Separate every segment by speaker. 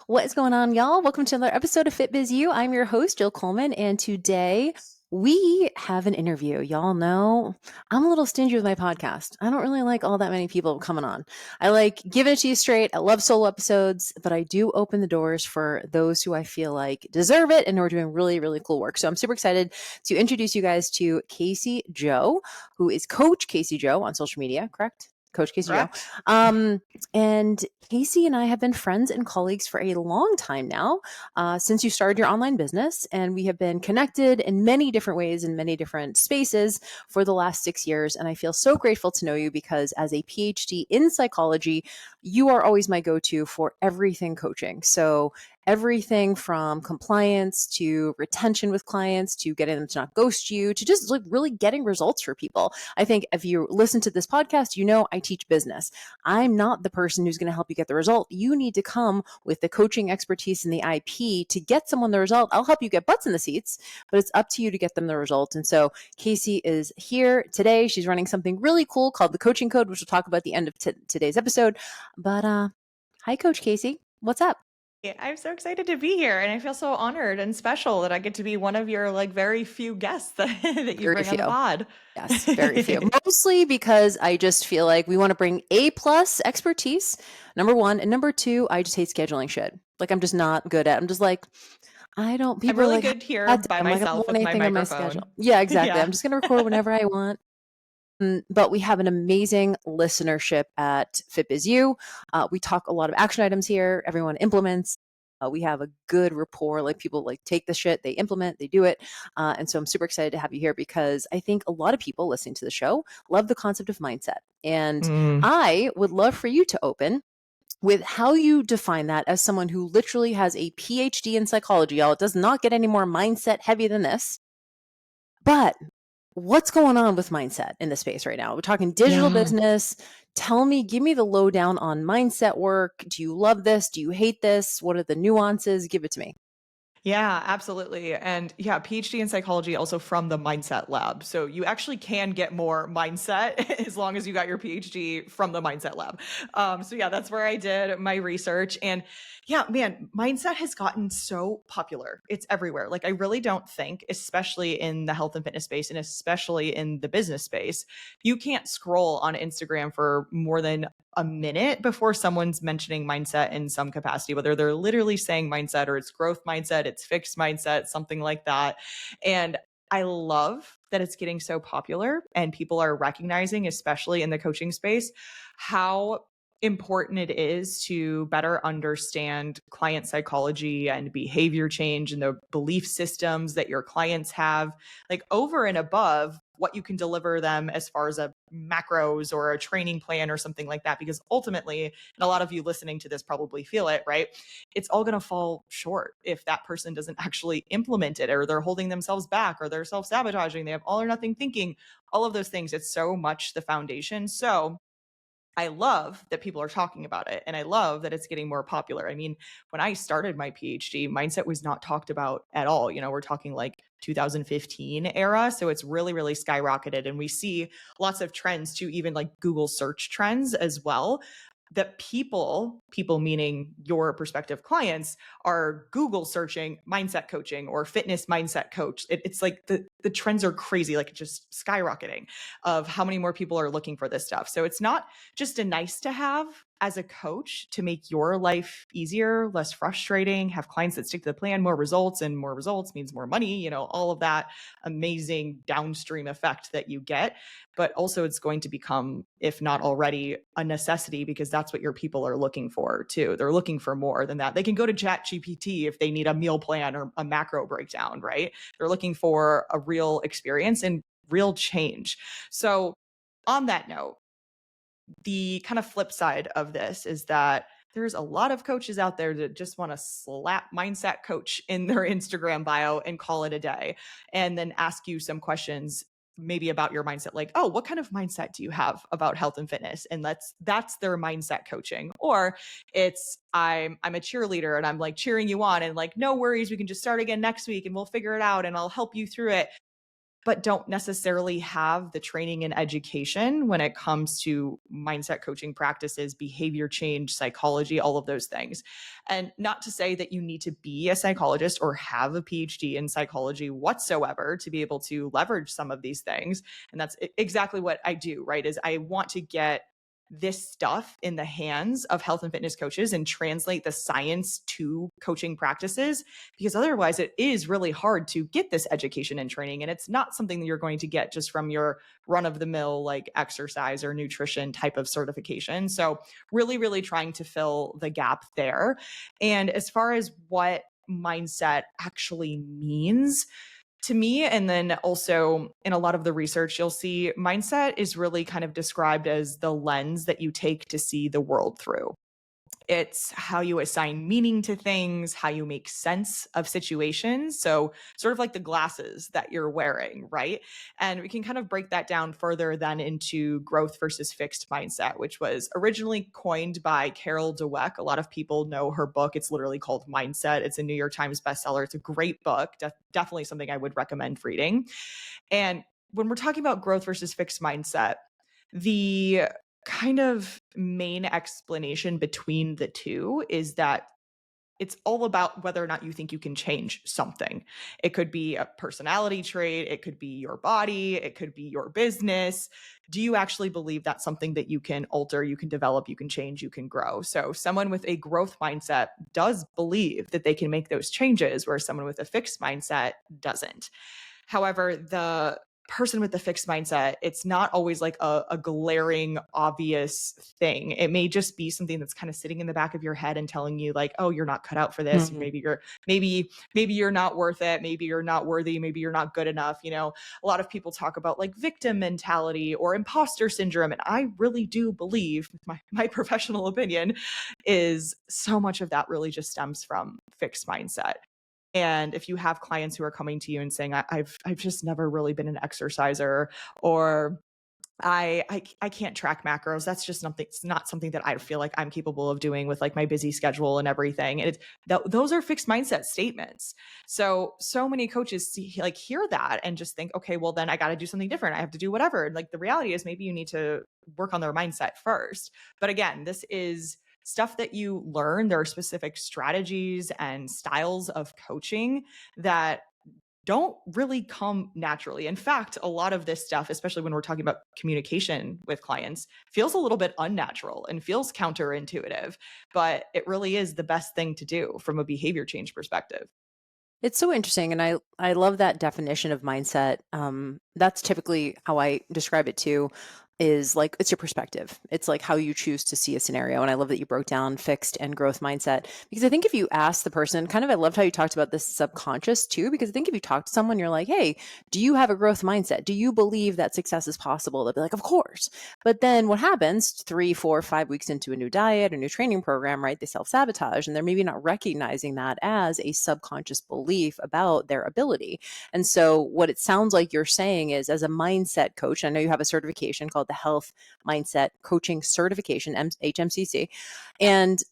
Speaker 1: What is going on, y'all? Welcome to another episode of FitBizU. I'm your host, Jill Coleman, and today we have an interview. Y'all know I'm a little stingy with my podcast. I don't really like all that many people coming on. I like giving it to you straight. I love solo episodes, but I do open the doors for those who I feel like deserve it and who are doing really, really cool work. So I'm super excited to introduce you guys to Kasey Jo, who is Coach Kasey Jo on social media, correct? Coach Kasey Jo.
Speaker 2: Correct.
Speaker 1: And Kasey and I have been friends and colleagues for a long time now, since you started your online business. And we have been connected in many different ways in many different spaces for the last 6 years. And I feel so grateful to know you because as a PhD in psychology, you are always my go to for everything coaching. So, everything from compliance to retention with clients to getting them to not ghost you to just like really getting results for people. I think if you listen to this podcast, you know I teach business. I'm not the person who's going to help you get the result. You need to come with the coaching expertise and the IP to get someone the result. I'll help you get butts in the seats, but it's up to you to get them the result. And so Kasey is here today. She's running something really cool called the Coaching Code, which we'll talk about at the end of today's episode. But hi, Coach Kasey. What's up?
Speaker 2: I'm so excited to be here, and I feel so honored and special that I get to be one of your very few guests that you
Speaker 1: Very
Speaker 2: bring on the
Speaker 1: few.
Speaker 2: pod.
Speaker 1: Yes, very few. Mostly because I just feel like we want to bring A plus expertise, number one. And number two, I just hate scheduling shit. Like I'm just not good at I'm just like, I don't
Speaker 2: I'm
Speaker 1: people are
Speaker 2: really
Speaker 1: like,
Speaker 2: good here
Speaker 1: "How's that day?"
Speaker 2: by
Speaker 1: I'm like, I don't
Speaker 2: myself
Speaker 1: want
Speaker 2: with my
Speaker 1: anything on my
Speaker 2: microphone.
Speaker 1: schedule. Yeah, exactly.
Speaker 2: Yeah.
Speaker 1: I'm just gonna record whenever I want. But we have an amazing listenership at FitBizU. We talk a lot of action items here. Everyone implements. We have a good rapport. Like people like take the shit, they implement, they do it. And so I'm super excited to have you here because I think a lot of people listening to the show love the concept of mindset. And
Speaker 2: Mm.
Speaker 1: I would love for you to open with how you define that as someone who literally has a PhD in psychology. Y'all, it does not get any more mindset heavy than this. But what's going on with mindset in the space right now? We're talking digital
Speaker 2: Yeah.
Speaker 1: business. Tell me, give me the lowdown on mindset work. Do you love this? Do you hate this? What are the nuances? Give it to me.
Speaker 2: Yeah, absolutely. And yeah, PhD in psychology also from the Mindset Lab. So you actually can get more mindset as long as you got your PhD from the Mindset Lab. So yeah, that's where I did my research. And yeah, man, mindset has gotten so popular. It's everywhere. Like I really don't think, especially in the health and fitness space and especially in the business space, you can't scroll on Instagram for more than a minute before someone's mentioning mindset in some capacity, whether they're literally saying mindset or it's growth mindset, it's fixed mindset, something like that. And I love that it's getting so popular and people are recognizing, especially in the coaching space, how important it is to better understand client psychology and behavior change and the belief systems that your clients have, like over and above what you can deliver them as far as a macros or a training plan or something like that. Because ultimately, and a lot of you listening to this probably feel it, right? It's all going to fall short if that person doesn't actually implement it or they're holding themselves back or they're self sabotaging. They have all or nothing thinking, all of those things. It's so much the foundation. So I love that people are talking about it and I love that it's getting more popular. I mean, when I started my PhD, mindset was not talked about at all. We're talking like 2015 era. So it's really, really skyrocketed. And we see lots of trends to even like Google search trends as well. That people meaning your prospective clients, are Google searching mindset coaching or fitness mindset coach. It's like the trends are crazy, like just skyrocketing of how many more people are looking for this stuff. So it's not just a nice to have as a coach to make your life easier, less frustrating, have clients that stick to the plan, more results, and more results means more money, all of that amazing downstream effect that you get. But also, it's going to become, if not already, a necessity because that's what your people are looking for too. They're looking for more than that. They can go to Chat GPT if they need a meal plan or a macro breakdown, right? They're looking for a real experience and real change. So, on that note, the kind of flip side of this is that there's a lot of coaches out there that just want to slap mindset coach in their Instagram bio and call it a day and then ask you some questions maybe about your mindset, like, oh, what kind of mindset do you have about health and fitness? And that's their mindset coaching. Or it's I'm a cheerleader and I'm like cheering you on and like, no worries, we can just start again next week and we'll figure it out and I'll help you through it. but don't necessarily have the training and education when it comes to mindset coaching practices, behavior change, psychology, all of those things. And not to say that you need to be a psychologist or have a PhD in psychology whatsoever to be able to leverage some of these things. And that's exactly what I do, right? Is I want to get this stuff in the hands of health and fitness coaches and translate the science to coaching practices, because otherwise it is really hard to get this education and training. And it's not something that you're going to get just from your run of the mill, like exercise or nutrition type of certification. So really, really trying to fill the gap there. And as far as what mindset actually means, to me, and then also in a lot of the research, you'll see mindset is really kind of described as the lens that you take to see the world through. It's how you assign meaning to things, how you make sense of situations. So, sort of like the glasses that you're wearing, right? And we can kind of break that down further then into growth versus fixed mindset, which was originally coined by Carol Dweck. A lot of people know her book. It's literally called Mindset. It's a New York Times bestseller. It's a great book, definitely something I would recommend reading. And when we're talking about growth versus fixed mindset, the kind of main explanation between the two is that it's all about whether or not you think you can change something. It could be a personality trait, it could be your body, it could be your business. Do you actually believe that's something that you can alter, you can develop, you can change, you can grow? So, someone with a growth mindset does believe that they can make those changes, whereas someone with a fixed mindset doesn't. However, the person with the fixed mindset, it's not always like a glaring, obvious thing. It may just be something that's kind of sitting in the back of your head and telling you like, oh, you're not cut out for this.
Speaker 1: Mhm.
Speaker 2: Maybe you're not worth it. Maybe you're not worthy. Maybe you're not good enough. A lot of people talk about like victim mentality or imposter syndrome. And I really do believe, my professional opinion, is so much of that really just stems from fixed mindset. And if you have clients who are coming to you and saying, I've just never really been an exerciser, or I can't track macros. That's just nothing. It's not something that I feel like I'm capable of doing with like my busy schedule and everything. And those are fixed mindset statements. So many coaches hear that and just think, okay, well then I got to do something different. I have to do whatever. And like the reality is maybe you need to work on their mindset first. But again, this is stuff that you learn. There are specific strategies and styles of coaching that don't really come naturally. In fact, a lot of this stuff, especially when we're talking about communication with clients, feels a little bit unnatural and feels counterintuitive, but it really is the best thing to do from a behavior change perspective.
Speaker 1: It's so interesting, and I love that definition of mindset. That's typically how I describe it too. Is like it's your perspective. It's like how you choose to see a scenario. And I love that you broke down fixed and growth mindset because I think if you ask the person, kind of, I loved how you talked about this subconscious too. Because I think if you talk to someone, you're like, "Hey, do you have a growth mindset? Do you believe that success is possible?" They'll be like, "Of course." But then what happens 3, 4, 5 weeks into a new diet, a new training program, right? They self sabotage and they're maybe not recognizing that as a subconscious belief about their ability. And so, what it sounds like you're saying is, as a mindset coach, I know you have a certification called the Health Mindset Coaching Certification, HMCC, and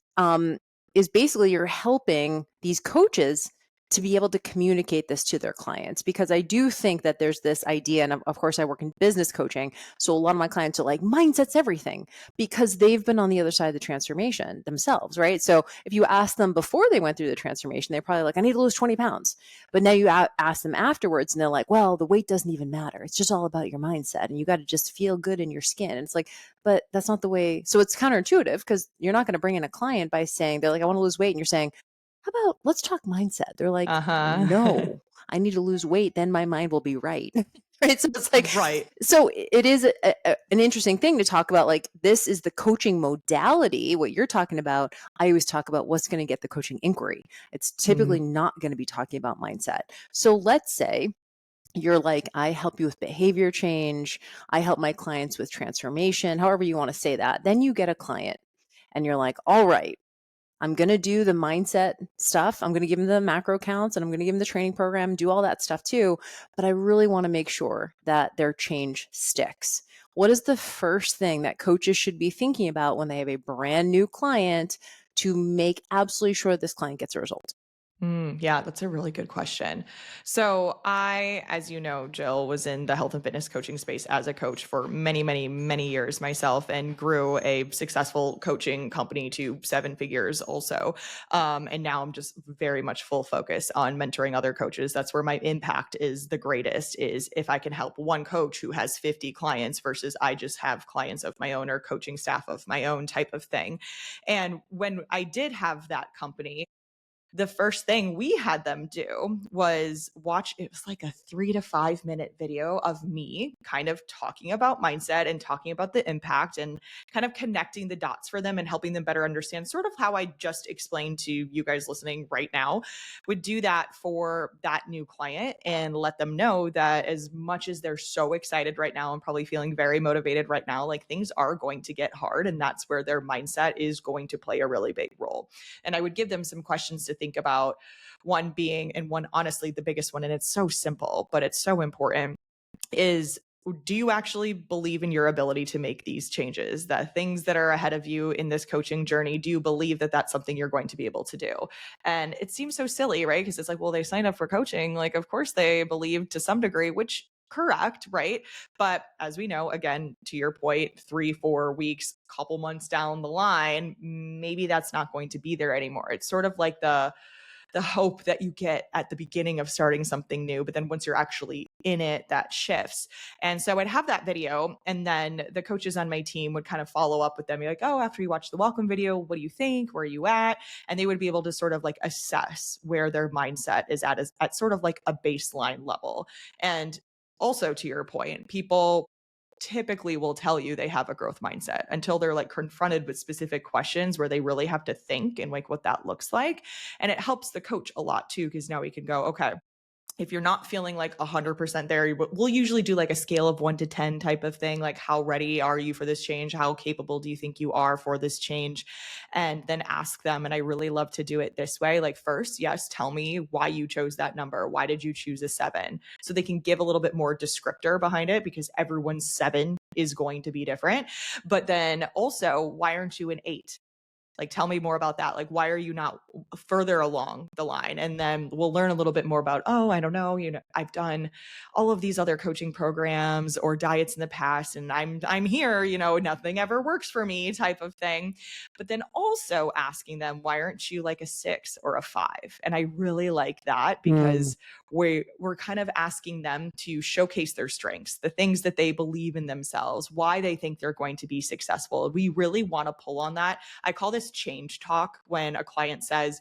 Speaker 1: is basically you're helping these coaches to be able to communicate this to their clients, because I do think that there's this idea, and of course I work in business coaching, so a lot of my clients are like, mindset's everything, because they've been on the other side of the transformation themselves, right? So if you ask them before they went through the transformation, they're probably like, I need to lose 20 pounds. But now you ask them afterwards and they're like, well, the weight doesn't even matter. It's just all about your mindset and you got to just feel good in your skin. And it's like, but that's not the way. So it's counterintuitive because you're not going to bring in a client by saying, they're like, I want to lose weight. And you're saying, how about let's talk mindset? They're like,
Speaker 2: Uh-huh.
Speaker 1: no, I need to lose weight. Then my mind will be right. Right. So it's like,
Speaker 2: Right.
Speaker 1: so it is an interesting thing to talk about. Like, this is the coaching modality. What you're talking about, I always talk about what's going to get the coaching inquiry. It's typically
Speaker 2: Mhm.
Speaker 1: not going to be talking about mindset. So let's say you're like, I help you with behavior change. I help my clients with transformation, however you want to say that. Then you get a client and you're like, all right, I'm going to do the mindset stuff. I'm going to give them the macro counts and I'm going to give them the training program, do all that stuff too. But I really want to make sure that their change sticks. What is the first thing that coaches should be thinking about when they have a brand new client to make absolutely sure this client gets a result?
Speaker 2: Yeah, that's a really good question. So, I, as you know, Jill, was in the health and fitness coaching space as a coach for many, many, many years myself and grew a successful coaching company to 7 figures also. And now I'm just very much full focus on mentoring other coaches. That's where my impact is the greatest, is if I can help one coach who has 50 clients versus I just have clients of my own or coaching staff of my own type of thing. And when I did have that company, the first thing we had them do was watch, it was like a 3 to 5 minute video of me kind of talking about mindset and talking about the impact and kind of connecting the dots for them and helping them better understand sort of how I just explained to you guys listening right now. Would do that for that new client and let them know that as much as they're so excited right now and probably feeling very motivated right now, like things are going to get hard, and that's where their mindset is going to play a really big role. And I would give them some questions to think about. One being, and one honestly, the biggest one, and it's so simple, but it's so important, is, do you actually believe in your ability to make these changes? That things that are ahead of you in this coaching journey, do you believe that that's something you're going to be able to do? And it seems so silly, right? Because it's like, well, they signed up for coaching. Like, of course they believe to some degree, which correct, right? But as we know, again, to your point, 3, 4 weeks, couple months down the line, maybe that's not going to be there anymore. It's sort of like the hope that you get at the beginning of starting something new, but then once you're actually in it, that shifts. And so I'd have that video, and then the coaches on my team would kind of follow up with them, be like, oh, after you watch the welcome video, what do you think? Where are you at? And they would be able to sort of like assess where their mindset is at sort of like a baseline level. And also, to your point, people typically will tell you they have a growth mindset until they're like confronted with specific questions where they really have to think and like what that looks like. And it helps the coach a lot too, because now we can go, okay, if you're not feeling like 100% there, we'll usually do like a scale of 1 to 10 type of thing. Like, how ready are you for this change? How capable do you think you are for this change? And then ask them. And I really love to do it this way. Like, first, yes, tell me why you chose that number. Why did you choose a 7? So they can give a little bit more descriptor behind it, because everyone's 7 is going to be different. But then also, why aren't you an 8? Like, tell me more about that. Like, why are you not further along the line? And then we'll learn a little bit more about, oh, I don't know, I've done all of these other coaching programs or diets in the past, and I'm here, nothing ever works for me type of thing. But then also asking them, why aren't you like a 6 or a 5? And I really like that,
Speaker 1: Mm.
Speaker 2: because we're kind of asking them to showcase their strengths, the things that they believe in themselves, why they think they're going to be successful. We really want to pull on that. I call this change talk, when a client says,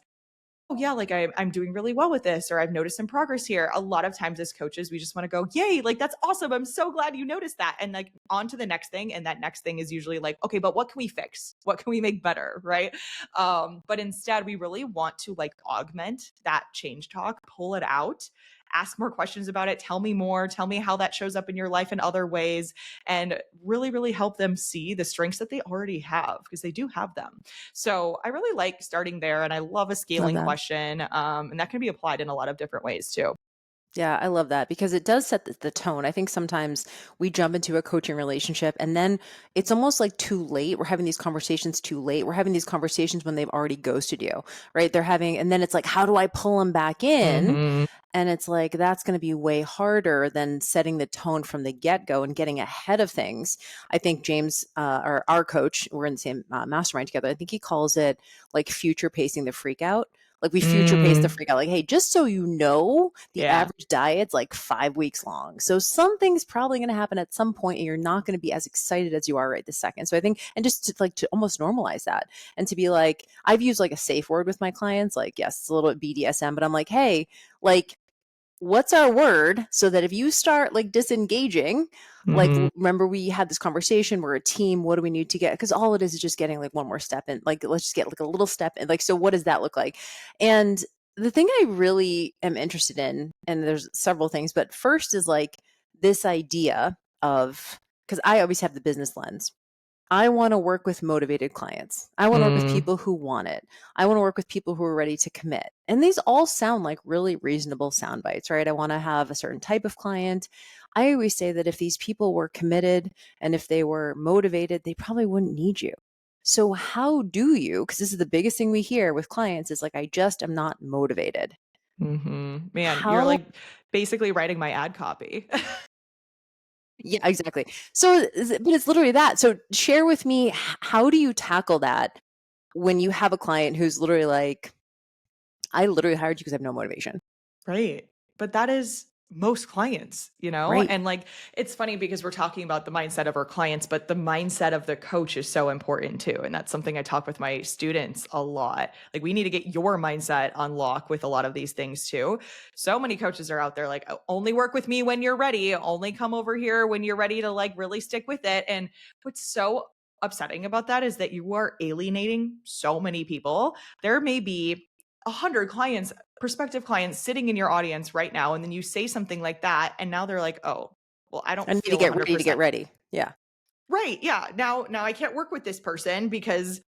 Speaker 2: oh yeah, like I'm doing really well with this, or I've noticed some progress here. A lot of times as coaches, we just want to go, yay, like that's awesome. I'm so glad you noticed that. And like on to the next thing. And that next thing is usually like, okay, but what can we fix? What can we make better? Right. But instead we really want to like augment that change talk, pull it out, ask more questions about it. Tell me more. Tell me how that shows up in your life in other ways, and really, really help them see the strengths that they already have, because they do have them. So I really like starting there, and I love a
Speaker 1: Love
Speaker 2: scaling
Speaker 1: that.
Speaker 2: question, and that can be applied in a lot of different ways too.
Speaker 1: Yeah, I love that because it does set the tone. I think sometimes we jump into a coaching relationship and then it's almost like too late. We're having these conversations too late. We're having these conversations when they've already ghosted you, right? And then it's like, how do I pull them back in?
Speaker 2: Hmm.
Speaker 1: And it's like, that's going to be way harder than setting the tone from the get go and getting ahead of things. I think James, or our coach, we're in the same mastermind together. I think he calls it like future pacing the freak out. Like we future pace the
Speaker 2: Mm,
Speaker 1: freak out. Like, hey, just so you know, the
Speaker 2: yeah.
Speaker 1: average diet's like 5 weeks long. So something's probably going to happen at some point and you're not going to be as excited as you are right this second. So I think, and just to almost normalize that and to be like, I've used like a safe word with my clients, like, yes, it's a little bit BDSM, but I'm like, hey, like, what's our word so that if you start like disengaging, like
Speaker 2: Hmm.
Speaker 1: remember we had this conversation, we're a team, what do we need to get, because all it is just getting like one more step in, like let's just get like a little step in, like so what does that look like? And the thing I really am interested in, and there's several things, but first is like this idea of, because I always have the business lens, I want to work with motivated clients. I want to work with
Speaker 2: Mm.
Speaker 1: people who want it. I want to work with people who are ready to commit. And these all sound like really reasonable sound bites, right? I want to have a certain type of client. I always say that if these people were committed and if they were motivated, they probably wouldn't need you. So how do you, because this is the biggest thing we hear with clients is like, I just am not motivated.
Speaker 2: Man, you're
Speaker 1: How,
Speaker 2: like basically writing my ad copy.
Speaker 1: yeah, exactly. So, but it's literally that. So share with me, how do you tackle that when you have a client who's literally like, I literally hired you because I have no motivation.
Speaker 2: Right. But that is most clients, you know?
Speaker 1: Right.
Speaker 2: And like, it's funny because we're talking about the mindset of our clients, but the mindset of the coach is so important too. And that's something I talk with my students a lot. Like, we need to get your mindset on lock with a lot of these things too. So many coaches are out there like, "Oh, only work with me when you're ready, only come over here when you're ready to like really stick with it." And what's so upsetting about that is that you are alienating so many people. There may be 100 clients, prospective clients sitting in your audience right now, and then you say something like that, and now they're like, "Oh, well, I
Speaker 1: I
Speaker 2: don't
Speaker 1: need to
Speaker 2: feel
Speaker 1: get ready to get
Speaker 2: 100%."
Speaker 1: ready. Yeah.
Speaker 2: Right, yeah. Now I can't work with this person because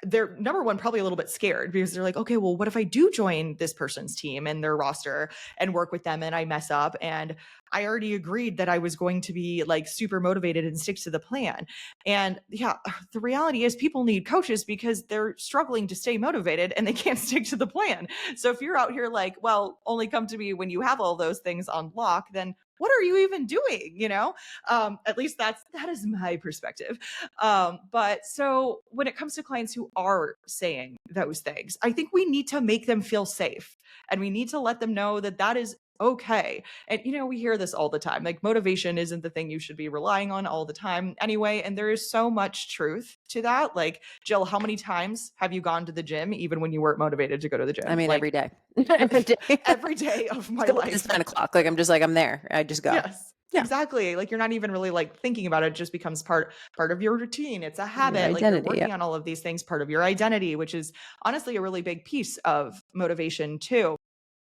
Speaker 2: they're number one, probably a little bit scared because they're like, okay, well, what if I do join this person's team and their roster and work with them and I mess up? And I already agreed that I was going to be like super motivated and stick to the plan. And yeah, the reality is people need coaches because they're struggling to stay motivated and they can't stick to the plan. So if you're out here like, well, only come to me when you have all those things on lock, then what are you even doing? At least that is my perspective. But so when it comes to clients who are saying those things, I think we need to make them feel safe and we need to let them know that that is okay. And, we hear this all the time. Like, motivation isn't the thing you should be relying on all the time anyway. And there is so much truth to that. Like, Jill, how many times have you gone to the gym even when you weren't motivated to go to the
Speaker 1: I
Speaker 2: gym?
Speaker 1: mean, every
Speaker 2: Like,
Speaker 1: day. Every day.
Speaker 2: every day of my
Speaker 1: Still, it's
Speaker 2: life.
Speaker 1: 9 o'clock. Like, I'm just like, I'm there. I just go.
Speaker 2: Yes.
Speaker 1: Yeah.
Speaker 2: Exactly. Like, you're not even really like thinking about it. It just becomes part of your routine. It's a
Speaker 1: Your
Speaker 2: habit. Like, you're
Speaker 1: identity. Yeah.
Speaker 2: working on all of these things, part of your identity, which is honestly a really big piece of motivation too.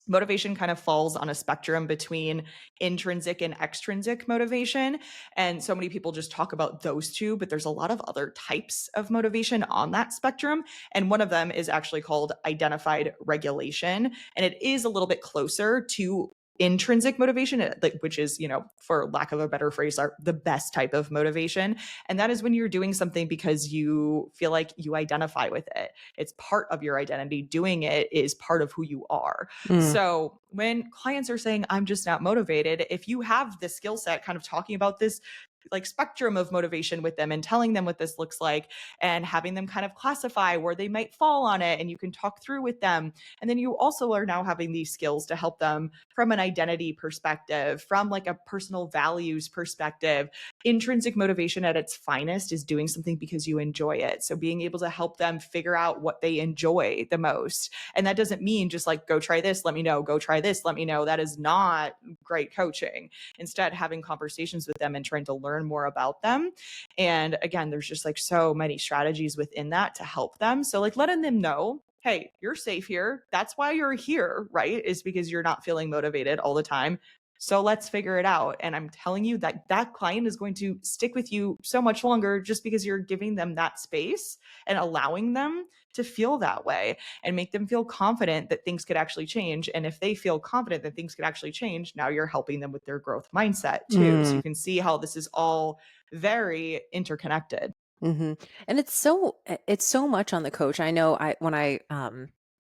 Speaker 2: Motivation kind of falls on a spectrum between intrinsic and extrinsic motivation. And so many people just talk about those two, but there's a lot of other types of motivation on that spectrum. And one of them is actually called identified regulation. And it is a little bit closer to intrinsic motivation, which is, for lack of a better phrase, the best type of motivation. And that is when you're doing something because you feel like you identify with it. It's part of your identity. Doing it is part of who you are.
Speaker 1: Mm.
Speaker 2: So when clients are saying, I'm just not motivated, if you have the skill set kind of talking about this like spectrum of motivation with them and telling them what this looks like and having them kind of classify where they might fall on it, and you can talk through with them. And then you also are now having these skills to help them from an identity perspective, from like a personal values perspective. Intrinsic motivation at its finest is doing something because you enjoy it. So being able to help them figure out what they enjoy the most. And that doesn't mean just like, go try this, let me know, go try this, let me know. That is not great coaching. Instead, having conversations with them and trying to learn more about them. And again, there's just like so many strategies within that to help them. So like letting them know, hey, you're safe here. That's why you're here, right? Is because you're not feeling motivated all the time. So let's figure it out. And I'm telling you that that client is going to stick with you so much longer just because you're giving them that space and allowing them to feel that way and make them feel confident that things could actually change. And if they feel confident that things could actually change, now you're helping them with their growth mindset too. So
Speaker 1: Mm.
Speaker 2: you can see how this is all very interconnected.
Speaker 1: Hmm. And it's so much on the coach. I know when I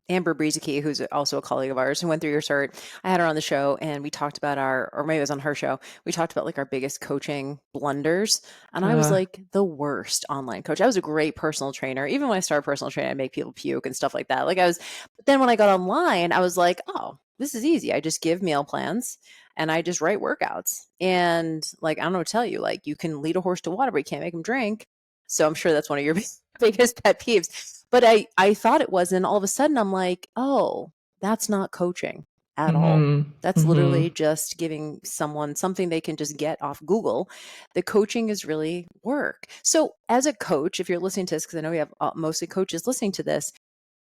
Speaker 1: Amber Breezy, who's also a colleague of ours who went through your cert, I had her on the show and we talked about or maybe it was on her show, we talked about like our biggest coaching blunders. And I was
Speaker 2: Uh,
Speaker 1: like the worst online coach. I was a great personal trainer. Even when I started personal training, I make people puke and stuff like that. But then when I got online, I was like, oh, this is easy. I just give meal plans and I just write workouts. And like, I don't know what to tell you, like you can lead a horse to water, but you can't make him drink. So I'm sure that's one of your biggest pet peeves. But I thought it was, and all of a sudden I'm like, oh, that's not coaching at all.
Speaker 2: mhm,
Speaker 1: That's literally
Speaker 2: mhm,
Speaker 1: just giving someone something they can just get off Google. The coaching is really work. So as a coach, if you're listening to this, because I know we have mostly coaches listening to this,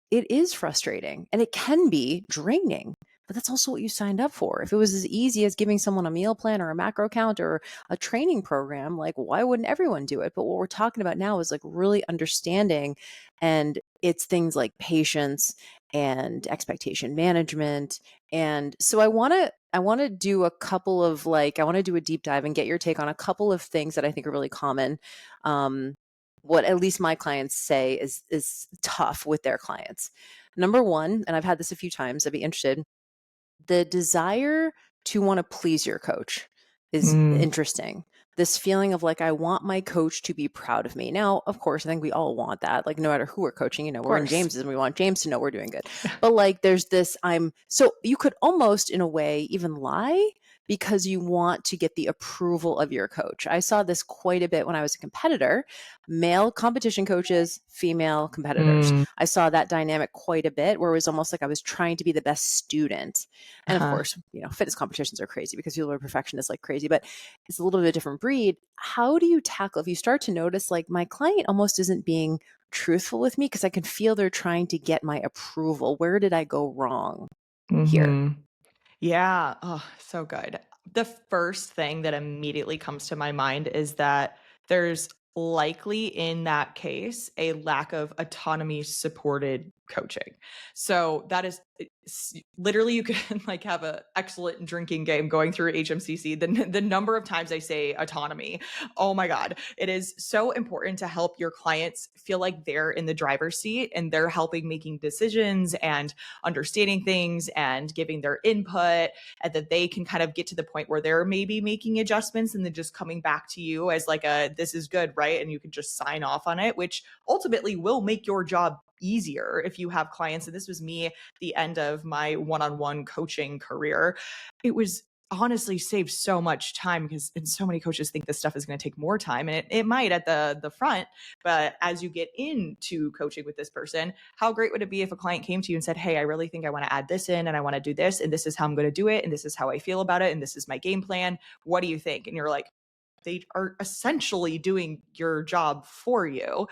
Speaker 1: it is frustrating and it can be draining, but that's also what you signed up for. If it was as easy as giving someone a meal plan or a macro count or a training program, like why wouldn't everyone do it? But what we're talking about now is like really understanding, and it's things like patience and expectation management. And so I want to do a couple of I want to do a deep dive and get your take on a couple of things that I think are really common. Um, what at least my clients say is tough with their clients. Number one, and I've had this a few times, I'd be interested, the desire to want to please your coach is
Speaker 2: Mm,
Speaker 1: interesting. This feeling of like, I want my coach to be proud of me. Now, of course, I think we all want that. Like, no matter who we're coaching,
Speaker 2: of
Speaker 1: we're in
Speaker 2: course.
Speaker 1: James's and we want James to know we're doing good.
Speaker 2: Yeah.
Speaker 1: But like, there's this, so you could almost, in a way, even lie because you want to get the approval of your coach. I saw this quite a bit when I was a competitor, male competition coaches, female competitors.
Speaker 2: Mm,
Speaker 1: I saw that dynamic quite a bit where it was almost like I was trying to be the best student. And of
Speaker 2: uh-huh.
Speaker 1: course, fitness competitions are crazy because people are perfectionists like crazy, but it's a little bit of a different breed. How do you tackle if you start to notice like my client almost isn't being truthful with me because I can feel they're trying to get my approval? Where did I go wrong here?
Speaker 2: Mhm. Yeah. Oh, so good. The first thing that immediately comes to my mind is that there's likely in that case a lack of autonomy supported coaching. So that is literally you can like have a excellent drinking game going through HMCC. The number of times I say autonomy, oh my God, it is so important to help your clients feel like they're in the driver's seat and they're helping making decisions and understanding things and giving their input, and that they can kind of get to the point where they're maybe making adjustments and then just coming back to you as like a this is good, right? And you can just sign off on it, which ultimately will make your job easier if you have clients. And this was me the end of my one-on-one coaching career. It was honestly saved so much time because and so many coaches think this stuff is going to take more time, and it might at the front, but as you get into coaching with this person, how great would it be if a client came to you and said, hey, I really think I want to add this in and I want to do this and this is how I'm going to do it and this is how I feel about it and this is my game plan, what do you think? And you're like, they are essentially doing your job for you.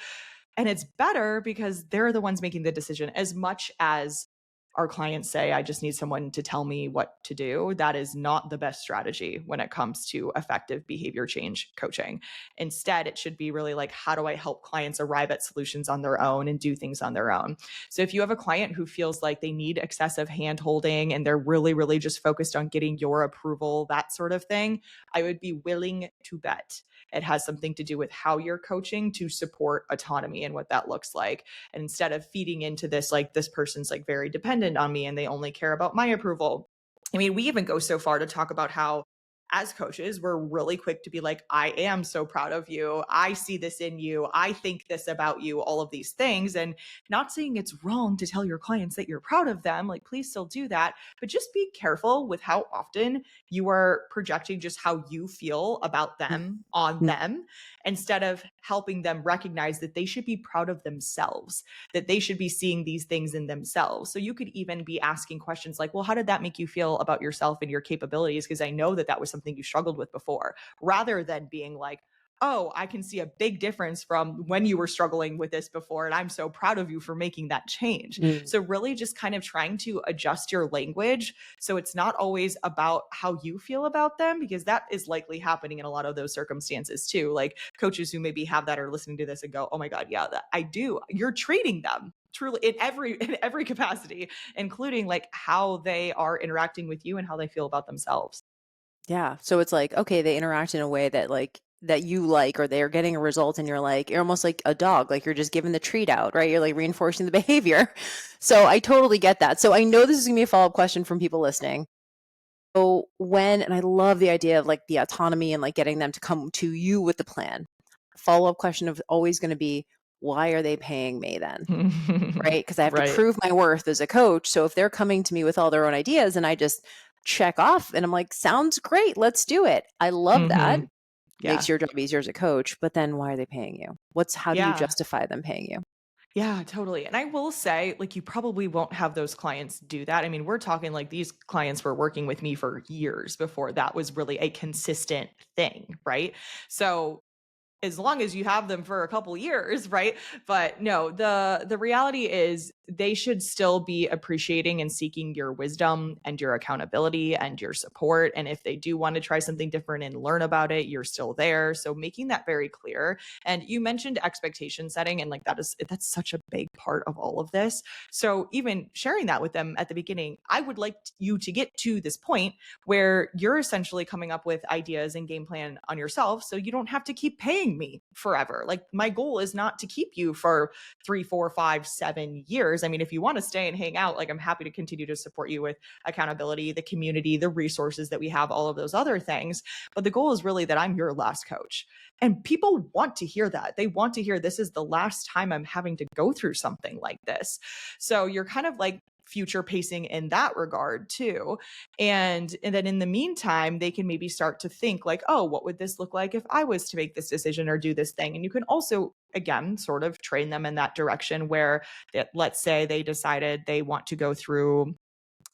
Speaker 2: And it's better because they're the ones making the decision. As much as our clients say, I just need someone to tell me what to do, that is not the best strategy when it comes to effective behavior change coaching. Instead, it should be really like, how do I help clients arrive at solutions on their own and do things on their own? So if you have a client who feels like they need excessive hand holding and they're really, really just focused on getting your approval, that sort of thing, I would be willing to bet it has something to do with how you're coaching to support autonomy and what that looks like. And instead of feeding into this, like this person's like very dependent on me and they only care about my approval. I mean, we even go so far to talk about how as coaches, we're really quick to be like, I am so proud of you. I see this in you. I think this about you, all of these things. And not saying it's wrong to tell your clients that you're proud of them. Like, please still do that. But just be careful with how often you are projecting just how you feel about them on
Speaker 1: Mhm.
Speaker 2: them instead of helping them recognize that they should be proud of themselves, that they should be seeing these things in themselves. So you could even be asking questions like, well, how did that make you feel about yourself and your capabilities? Because I know that that was something you struggled with before, rather than being like, oh, I can see a big difference from when you were struggling with this before. And I'm so proud of you for making that change.
Speaker 1: Mm.
Speaker 2: So, really, just kind of trying to adjust your language so it's not always about how you feel about them, because that is likely happening in a lot of those circumstances too. Like coaches who maybe have that are listening to this and go, oh my God, yeah, that I do. You're treating them truly in every capacity, including like how they are interacting with you and how they feel about themselves.
Speaker 1: Yeah. So it's like, okay, they interact in a way that that you like, or they're getting a result and you're like, you're almost like a dog, like you're just giving the treat out, right? You're like reinforcing the behavior. So I totally get that. So I know this is gonna be a follow-up question from people listening. So and I love the idea of like the autonomy and like getting them to come to you with the plan. Follow-up question of always going to be, why are they paying me then? Right? Because I have to
Speaker 2: Right.
Speaker 1: prove my worth as a coach. So if they're coming to me with all their own ideas and I just check off and I'm like, sounds great, let's do it. I love that.
Speaker 2: Hmm.
Speaker 1: Makes
Speaker 2: Yeah.
Speaker 1: your job easier as a coach, but then why are they paying you? How do you
Speaker 2: Yeah.
Speaker 1: justify them paying you?
Speaker 2: Yeah, totally. And I will say, like, you probably won't have those clients do that. I mean, we're talking like these clients were working with me for years before that was really a consistent thing, right? So as long as you have them for a couple years, right? But no, the reality is they should still be appreciating and seeking your wisdom and your accountability and your support. And if they do want to try something different and learn about it, you're still there. So making that very clear. And you mentioned expectation setting, and like that's such a big part of all of this. So even sharing that with them at the beginning, I would like you to get to this point where you're essentially coming up with ideas and game plan on yourself so you don't have to keep paying keeping me forever. Like my goal is not to keep you for 3, 4, 5, 7 years. I mean, if you want to stay and hang out, like I'm happy to continue to support you with accountability, the community, the resources that we have, all of those other things. But the goal is really that I'm your last coach. And people want to hear that. They want to hear this is the last time I'm having to go through something like this. So you're kind of like future pacing in that regard too. And then in the meantime, they can maybe start to think like, oh, what would this look like if I was to make this decision or do this thing? And you can also, again, sort of train them in that direction where let's say they decided they want to go through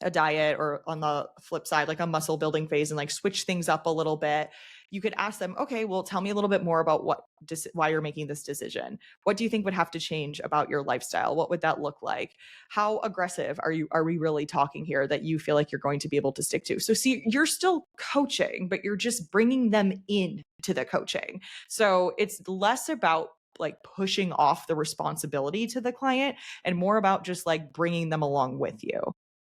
Speaker 2: a diet, or on the flip side, like a muscle building phase, and like switch things up a little bit. You could ask them, okay, well, tell me a little bit more about why you're making this decision. What do you think would have to change about your lifestyle? What would that look like? How aggressive are we really talking here that you feel like you're going to be able to stick to? So see, you're still coaching, but you're just bringing them in to the coaching. So it's less about like pushing off the responsibility to the client and more about just like bringing them along with you.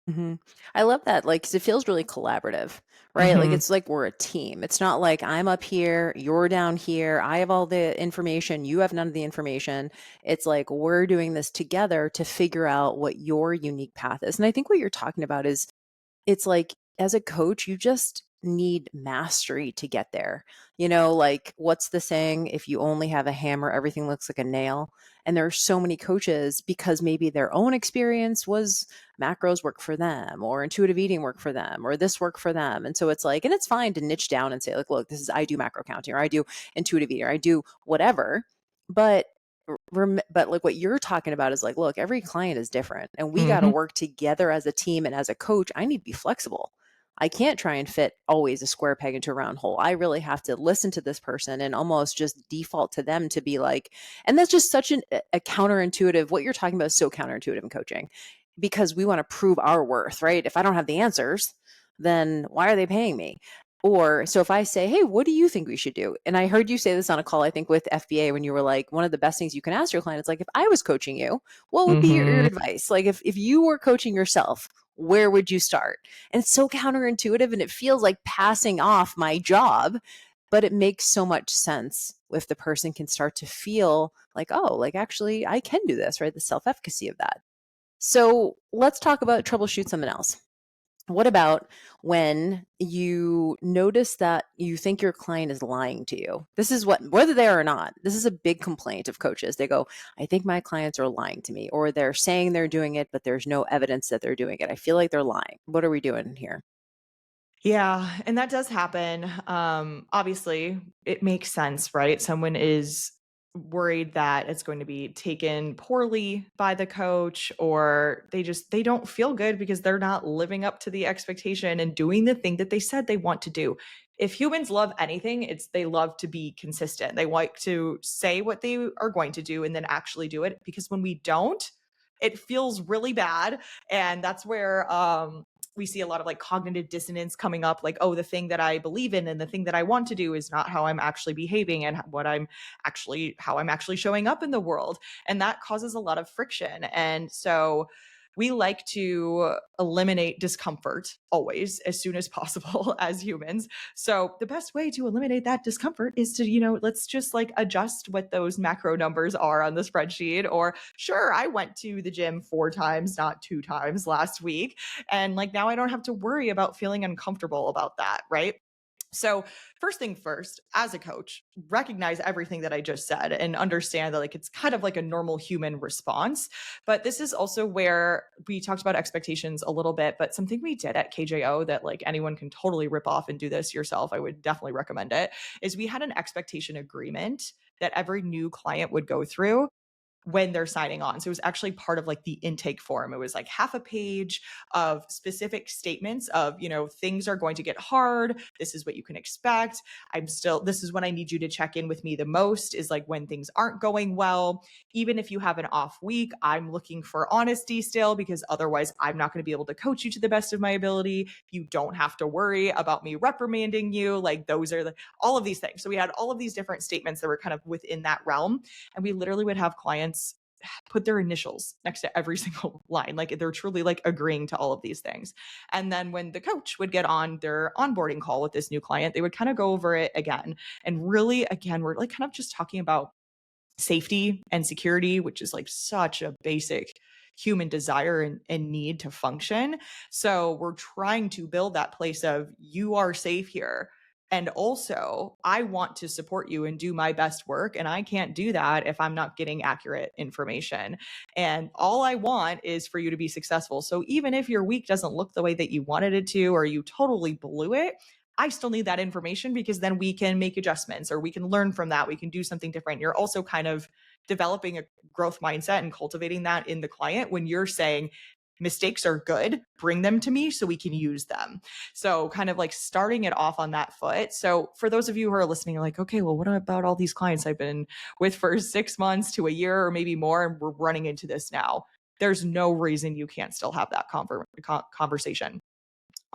Speaker 1: Mhm. I love that, like, 'cause it feels really collaborative, right? Like,
Speaker 2: Mhm.
Speaker 1: it's like we're a team. It's not like I'm up here, you're down here, I have all the information, you have none of the information. It's like we're doing this together to figure out what your unique path is. And I think what you're talking about is it's like, as a coach, you just need mastery to get there. Like, what's the saying? If you only have a hammer, everything looks like a nail. And there are so many coaches because maybe their own experience was macros work for them, or intuitive eating work for them, or this work for them. And so it's like, and it's fine to niche down and say, like, look, this is, I do macro counting, or I do intuitive eating, or I do whatever. But but like what you're talking about is like, look, every client is different and we got to
Speaker 2: Mhm.
Speaker 1: work together as a team. And as a coach, I need to be flexible. I can't try and fit always a square peg into a round hole. I really have to listen to this person and almost just default to them to be like, and that's just such a counterintuitive. What you're talking about is so counterintuitive in coaching because we want to prove our worth, right? If I don't have the answers, then why are they paying me? Or so if I say, hey, what do you think we should do? And I heard you say this on a call, I think with FBA, when you were like, one of the best things you can ask your client is like, if I was coaching you, what would be your
Speaker 2: Mhm.
Speaker 1: advice? Like if you were coaching yourself, where would you start? And it's so counterintuitive and it feels like passing off my job, but it makes so much sense if the person can start to feel like, oh, like actually I can do this, right? The self-efficacy of that. So let's talk about troubleshoot something else. What about when you notice that you think your client is lying to you? This is what, whether they are or not, this is a big complaint of coaches. They go, I think my clients are lying to me, or they're saying they're doing it, but there's no evidence that they're doing it. I feel like they're lying. What are we doing here?
Speaker 2: Yeah, and that does happen. Obviously, it makes sense, right? Someone is worried that it's going to be taken poorly by the coach, or they don't feel good because they're not living up to the expectation and doing the thing that they said they want to do. If humans love anything, it's they love to be consistent. They like to say what they are going to do and then actually do it, because when we don't, it feels really bad. And that's where we see a lot of like cognitive dissonance coming up, like, oh, the thing that I believe in and the thing that I want to do is not how I'm actually behaving and how I'm actually showing up in the world. And that causes a lot of friction. And so we like to eliminate discomfort always as soon as possible as humans. So the best way to eliminate that discomfort is to, let's just like adjust what those macro numbers are on the spreadsheet. Or sure, I went to the gym 4 times, not 2 times last week. And like now I don't have to worry about feeling uncomfortable about that, right? So, first thing first, as a coach, recognize everything that I just said and understand that like it's kind of like a normal human response. But this is also where we talked about expectations a little bit, but something we did at KJO that like anyone can totally rip off and do this yourself, I would definitely recommend it, is we had an expectation agreement that every new client would go through when they're signing on. So it was actually part of like the intake form. It was like half a page of specific statements of, things are going to get hard. This is what you can expect. This is when I need you to check in with me the most, is like when things aren't going well. Even if you have an off week, I'm looking for honesty still, because otherwise I'm not going to be able to coach you to the best of my ability. You don't have to worry about me reprimanding you. Like those are all of these things. So we had all of these different statements that were kind of within that realm. And we literally would have clients put their initials next to every single line. Like they're truly like agreeing to all of these things. And then when the coach would get on their onboarding call with this new client, they would kind of go over it again. And really, again, we're like kind of just talking about safety and security, which is like such a basic human desire and need to function. So we're trying to build that place of you are safe here. And also, I want to support you and do my best work. And I can't do that if I'm not getting accurate information. And all I want is for you to be successful. So even if your week doesn't look the way that you wanted it to, or you totally blew it, I still need that information because then we can make adjustments or we can learn from that. We can do something different. You're also kind of developing a growth mindset and cultivating that in the client when you're saying, mistakes are good, bring them to me so we can use them. So kind of like starting it off on that foot. So for those of you who are listening, you're like, okay, well, what about all these clients I've been with for 6 months to a year or maybe more, and we're running into this now? There's no reason you can't still have that conversation.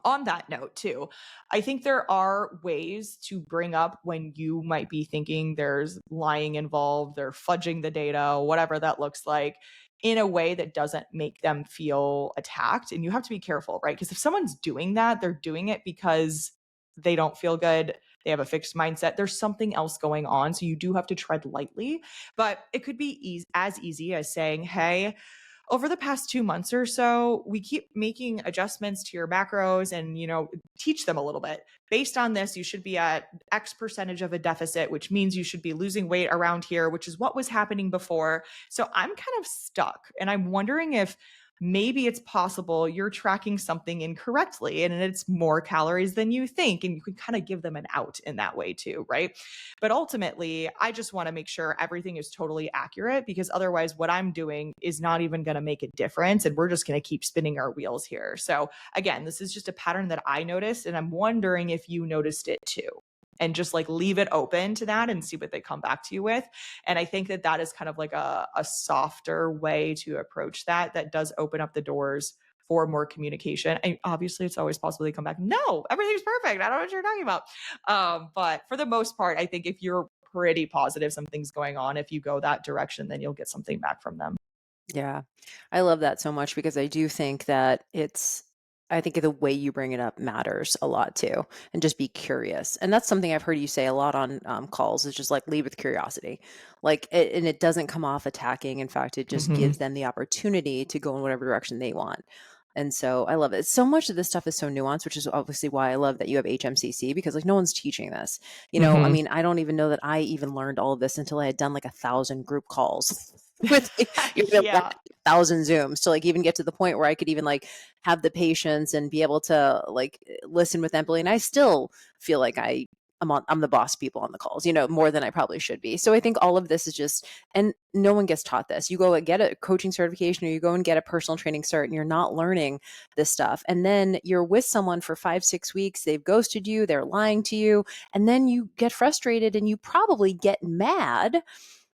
Speaker 2: On that note, too, I think there are ways to bring up when you might be thinking there's lying involved, they're fudging the data, whatever that looks like, in a way that doesn't make them feel attacked. And you have to be careful, right? Because if someone's doing that, they're doing it because they don't feel good. They have a fixed mindset. There's something else going on. So you do have to tread lightly. But it could be as easy as saying, hey, over the past 2 months or so, we keep making adjustments to your macros and, teach them a little bit. Based on this, you should be at X percentage of a deficit, which means you should be losing weight around here, which is what was happening before. So I'm kind of stuck. And I'm wondering if maybe it's possible you're tracking something incorrectly and it's more calories than you think. And you can kind of give them an out in that way too, right? But ultimately, I just want to make sure everything is totally accurate because otherwise what I'm doing is not even going to make a difference. And we're just going to keep spinning our wheels here. So again, this is just a pattern that I noticed and I'm wondering if you noticed it too. And just like leave it open to that and see what they come back to you with. And I think that that is kind of like a softer way to approach that does open up the doors for more communication. And obviously, it's always possible they come back, no, everything's perfect. I don't know what you're talking about. But for the most part, I think if you're pretty positive something's going on, if you go that direction, then you'll get something back from them.
Speaker 1: Yeah. I love that so much because I do think that I think the way you bring it up matters a lot too. And just be curious. And that's something I've heard you say a lot on calls is just like lead with curiosity. And it doesn't come off attacking. In fact, it just gives
Speaker 2: Mm-hmm.
Speaker 1: them the opportunity to go in whatever direction they want. And so I love it. So much of this stuff is so nuanced, which is obviously why I love that you have HMCC because like no one's teaching this. I
Speaker 2: Mm-hmm.
Speaker 1: mean, I don't even know that I even learned all of this until I had done like 1,000 group calls with
Speaker 2: Yeah.
Speaker 1: 1,000 Zooms to like even get to the point where I could even like have the patience and be able to like listen with empathy. And I still feel like I'm the boss people on the calls, more than I probably should be. So I think all of this is just, and no one gets taught this. You go and get a coaching certification or you go and get a personal training cert and you're not learning this stuff. And then you're with someone for 5, 6 weeks. They've ghosted you. They're lying to you. And then you get frustrated and you probably get mad,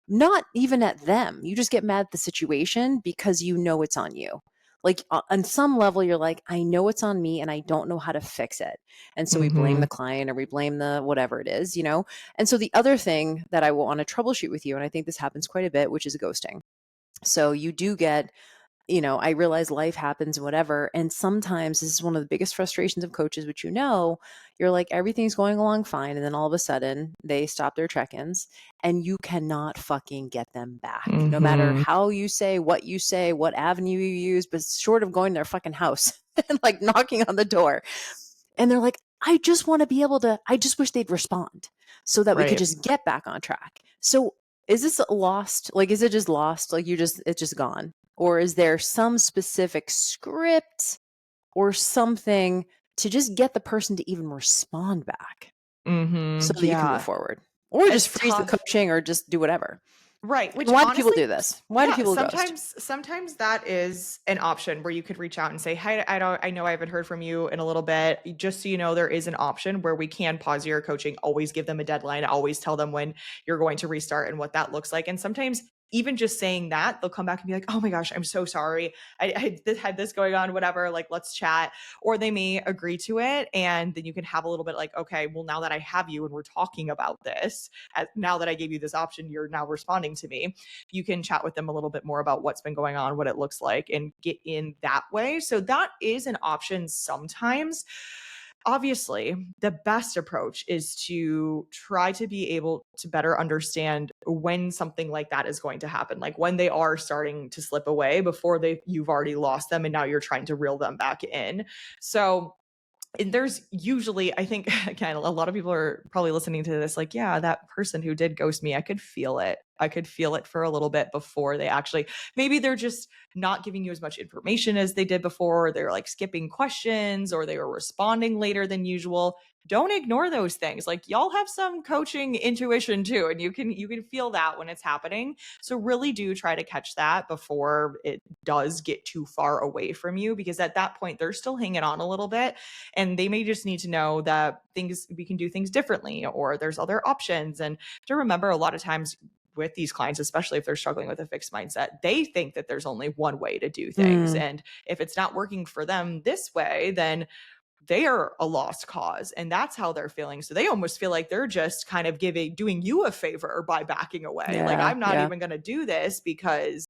Speaker 1: not even at them. You just get mad at the situation because you know it's on you. Like on some level, you're like, I know it's on me and I don't know how to fix it. And so we blame
Speaker 2: Mm-hmm.
Speaker 1: the client or we blame the whatever it is. And so the other thing that I will want to troubleshoot with you, and I think this happens quite a bit, which is ghosting. So you do get I realize life happens and whatever. And sometimes this is one of the biggest frustrations of coaches, which you're like, everything's going along fine. And then all of a sudden they stop their check-ins and you cannot fucking get them back. No matter
Speaker 2: Mm-hmm.
Speaker 1: how you say, what avenue you use, but short of going to their fucking house and like knocking on the door. And they're like, I just wish they'd respond so that we could
Speaker 2: Right.
Speaker 1: just get back on track. So is this lost? Like, is it just lost? Like it's just gone? Or is there some specific script or something to just get the person to even respond back so
Speaker 2: Mm-hmm.
Speaker 1: that you can move
Speaker 2: Yeah.
Speaker 1: forward? Or just
Speaker 2: It's
Speaker 1: freeze the
Speaker 2: tough.
Speaker 1: coaching or just do whatever.
Speaker 2: Right,
Speaker 1: And
Speaker 2: which
Speaker 1: why do people
Speaker 2: honestly,
Speaker 1: do this? Why do
Speaker 2: yeah,
Speaker 1: people ghost?
Speaker 2: sometimes that is an option where you could reach out and say, "Hi, I know I haven't heard from you in a little bit. Just so you know, there is an option where we can pause your coaching, always give them a deadline, always tell them when you're going to restart and what that looks like." And sometimes even just saying that, they'll come back and be like, oh my gosh, I'm so sorry. I had this going on, whatever, like, let's chat. Or they may agree to it. And then you can have a little bit like, okay, well, now that I have you and we're talking about this, now that I gave you this option, you're now responding to me. You can chat with them a little bit more about what's been going on, what it looks like, and get in that way. So that is an option sometimes. Obviously, the best approach is to try to be able to better understand when something like that is going to happen, like when they are starting to slip away before you've already lost them and now you're trying to reel them back in. So, and there's usually, I think, again, a lot of people are probably listening to this like, yeah, that person who did ghost me, I could feel it. I could feel it for a little bit before they actually, maybe they're just not giving you as much information as they did before. Or they're like skipping questions, or they were responding later than usual. Don't ignore those things. Like, y'all have some coaching intuition too, and you can feel that when it's happening. So really do try to catch that before it does get too far away from you, because at that point they're still hanging on a little bit, and they may just need to know that we can do things differently, or there's other options. And to remember, a lot of times with these clients, especially if they're struggling with a fixed mindset, they think that there's only one way to do things.
Speaker 1: Mm,
Speaker 2: And if it's not working for them this way, then they are a lost cause, and that's how they're feeling. So they almost feel like they're just kind of doing you a favor by backing away. Like,
Speaker 1: yeah,
Speaker 2: I'm not
Speaker 1: yeah.
Speaker 2: even going to do this because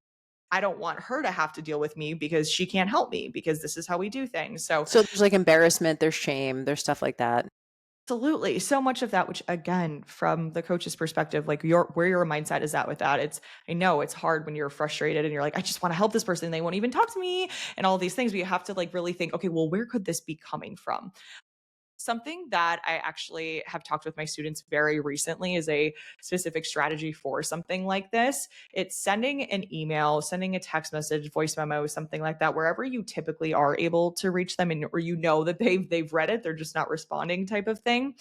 Speaker 2: I don't want her to have to deal with me, because she can't help me, because this is how we do things. So
Speaker 1: So there's like embarrassment, there's shame, there's stuff like that.
Speaker 2: absolutely. So much of that, which again, from the coach's perspective, like where your mindset is at with that. I know it's hard when you're frustrated and you're like, I just want to help this person. They won't even talk to me and all these things, but you have to like really think, okay, well, where could this be coming from? Something that I actually have talked with my students very recently is a specific strategy for something like this. It's sending an email, sending a text message, voice memo, something like that, wherever you typically are able to reach them, and or that they've read it, they're just not responding, type of thing,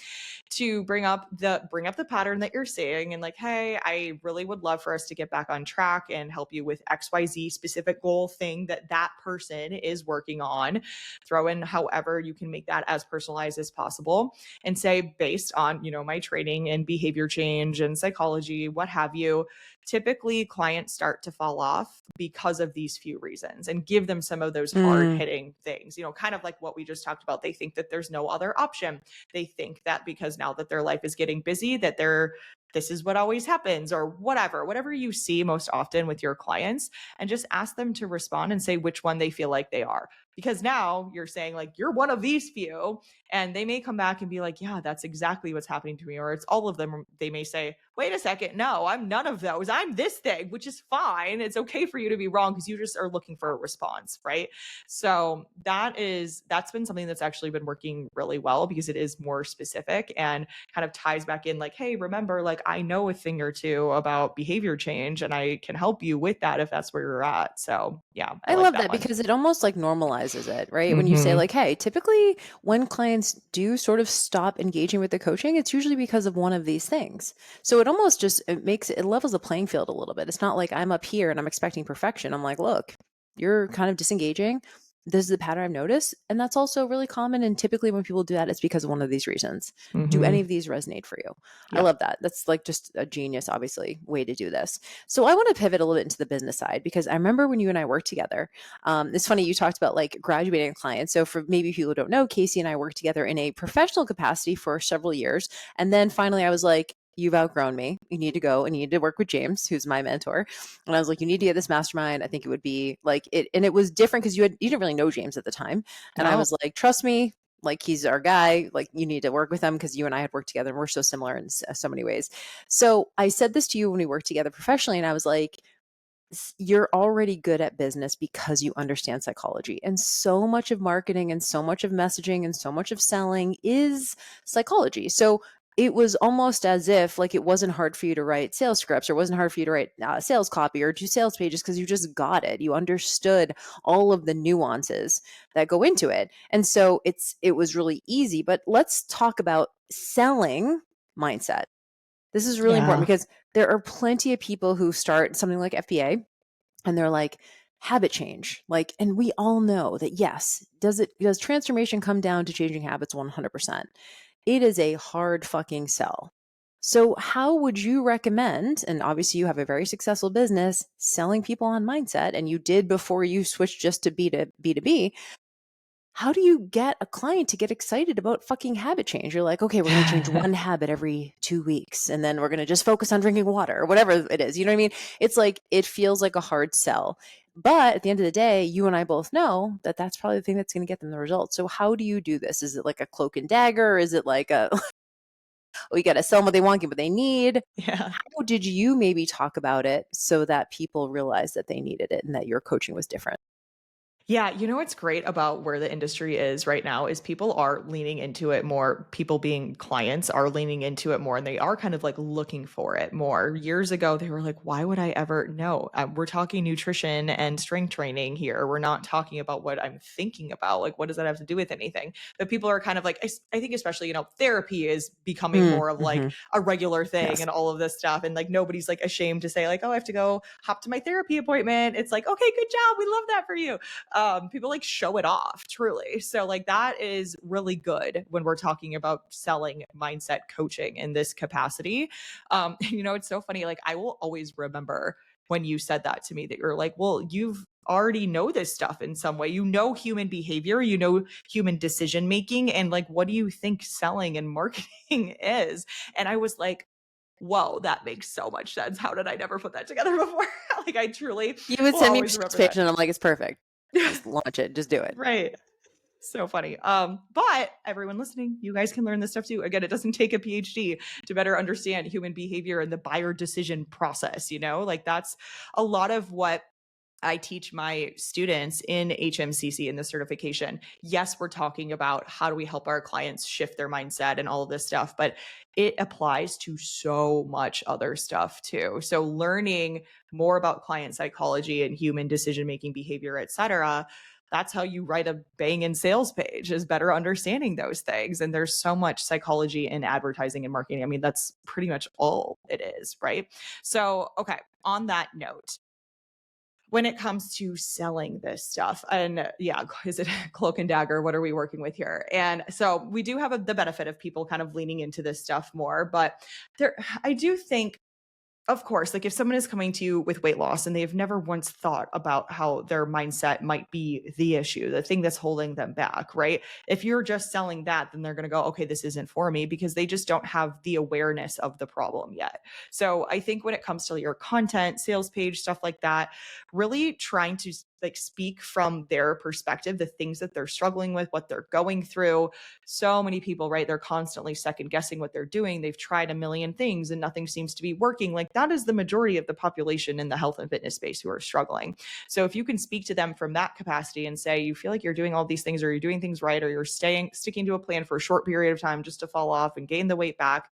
Speaker 2: to bring up the pattern that you're seeing, and like, hey, I really would love for us to get back on track and help you with XYZ specific goal thing that person is working on. Throw in however you can make that as personalized as possible, and say, based on, my training in behavior change and psychology, what have you, typically clients start to fall off because of these few reasons, and give them some of those hard
Speaker 1: Mm,
Speaker 2: hitting things, kind of like what we just talked about. They think that there's no other option. They think that because now that their life is getting busy, that this is what always happens, or whatever you see most often with your clients, and just ask them to respond and say which one they feel like they are. Because now you're saying, like, you're one of these few, and they may come back and be like, yeah, that's exactly what's happening to me. Or it's all of them. They may say, wait a second, no, I'm none of those. I'm this thing, which is fine. It's okay for you to be wrong, because you just are looking for a response, right? So that's been something that's actually been working really well, because it is more specific and kind of ties back in, like, hey, remember, like, I know a thing or two about behavior change, and I can help you with that if that's where you're at. So yeah, I
Speaker 1: I
Speaker 2: like
Speaker 1: love
Speaker 2: that
Speaker 1: that
Speaker 2: one.
Speaker 1: because it almost like normalizes it, right? When you say
Speaker 2: Hmm.
Speaker 1: like, hey, typically when clients do sort of stop engaging with the coaching, it's usually because of one of these things. So it almost just it levels the playing field a little bit. It's not like I'm up here and I'm expecting perfection. I'm like, look, you're kind of disengaging. This is the pattern I've noticed. And that's also really common. And typically when people do that, it's because of one of these reasons. Do any
Speaker 2: Hmm.
Speaker 1: of these resonate for you? I
Speaker 2: Yeah.
Speaker 1: love that. That's like just a genius, obviously, way to do this. So I want to pivot a little bit into the business side, because I remember when you and I worked together. It's funny, you talked about like graduating a client. So for maybe people who don't know, Kasey and I worked together in a professional capacity for several years. And then finally I was like, you've outgrown me. You need to go and you need to work with James, who's my mentor. And I was like, you need to get this mastermind. I think it would be like it. And it was different because you didn't really know James at the time. And I
Speaker 2: No.
Speaker 1: was like, trust me, like he's our guy. Like you need to work with him because you and I had worked together and we're so similar in so many ways. So I said this to you when we worked together professionally, and I was like, you're already good at business because you understand psychology. And so much of marketing and so much of messaging and so much of selling is psychology. So it was almost as if like it wasn't hard for you to write sales scripts, or wasn't hard for you to write sales copy or do sales pages, because you just got it. You understood all of the nuances that go into it. And so it was really easy. But let's talk about selling mindset. This is really important
Speaker 2: Yeah.
Speaker 1: because there are plenty of people who start something like FBA and they're like, habit change. Like, and we all know that yes, does transformation come down to changing habits 100%? It is a hard fucking sell. So, how would you recommend, and obviously you have a very successful business selling people on mindset, and you did before you switched just to B2B, how do you get a client to get excited about fucking habit change? You're like, okay, we're going to change one habit every 2 weeks, and then we're going to just focus on drinking water or whatever it is. You know what I mean? It's like, it feels like a hard sell. But at the end of the day, you and I both know that that's probably the thing that's going to get them the results. So, how do you do this? Is it like a cloak and dagger? Or is it like a, we got to sell them what they want, get what they need?
Speaker 2: Yeah.
Speaker 1: How did you maybe talk about it so that people realized that they needed it and that your coaching was different?
Speaker 2: Yeah, you know what's great about where the industry is right now is people are leaning into it more. People being clients are leaning into it more and they are kind of like looking for it more. Years ago, they were like, why would I ever? No, we're talking nutrition and strength training here. We're not talking about what I'm thinking about. Like, what does that have to do with anything? But people are kind of like, I think, especially, therapy is becoming more of like
Speaker 1: Mm-hmm.
Speaker 2: a regular thing
Speaker 1: Yes.
Speaker 2: and all of this stuff. And like, nobody's like ashamed to say, like, oh, I have to go hop to my therapy appointment. It's like, okay, good job. We love that for you. People like show it off truly. So like that is really good when we're talking about selling mindset coaching in this capacity. It's so funny. Like I will always remember when you said that to me that you're like, well, you've already know this stuff in some way. You know human behavior, you know human decision making, and like what do you think selling and marketing is? And I was like, whoa, that makes so much sense. How did I never put that together before? Like I truly
Speaker 1: You would
Speaker 2: will
Speaker 1: send me your
Speaker 2: always
Speaker 1: sales
Speaker 2: remember
Speaker 1: page
Speaker 2: that.
Speaker 1: and I'm like, it's perfect. Just launch it. Just do it.
Speaker 2: Right. So funny. But everyone listening, you guys can learn this stuff too. Again, it doesn't take a PhD to better understand human behavior and the buyer decision process, Like that's a lot of what I teach my students in HMCC in the certification. Yes, we're talking about how do we help our clients shift their mindset and all of this stuff, but it applies to so much other stuff too. So learning more about client psychology and human decision making behavior, et cetera, that's how you write a banging sales page, is better understanding those things. And there's so much psychology in advertising and marketing. I mean, that's pretty much all it is, right? So, okay, on that note, when it comes to selling this stuff, and yeah, is it cloak and dagger? What are we working with here? And so we do have the benefit of people kind of leaning into this stuff more, but I do think, of course, like if someone is coming to you with weight loss and they've never once thought about how their mindset might be the issue, the thing that's holding them back, right? If you're just selling that, then they're going to go, okay, this isn't for me, because they just don't have the awareness of the problem yet. So I think when it comes to your content, sales page, stuff like that, really trying to like speak from their perspective, the things that they're struggling with, what they're going through. So many people, right? They're constantly second guessing what they're doing. They've tried a million things and nothing seems to be working. Like that is the majority of the population in the health and fitness space who are struggling. So if you can speak to them from that capacity and say, you feel like you're doing all these things, or you're doing things right, or you're sticking to a plan for a short period of time just to fall off and gain the weight back,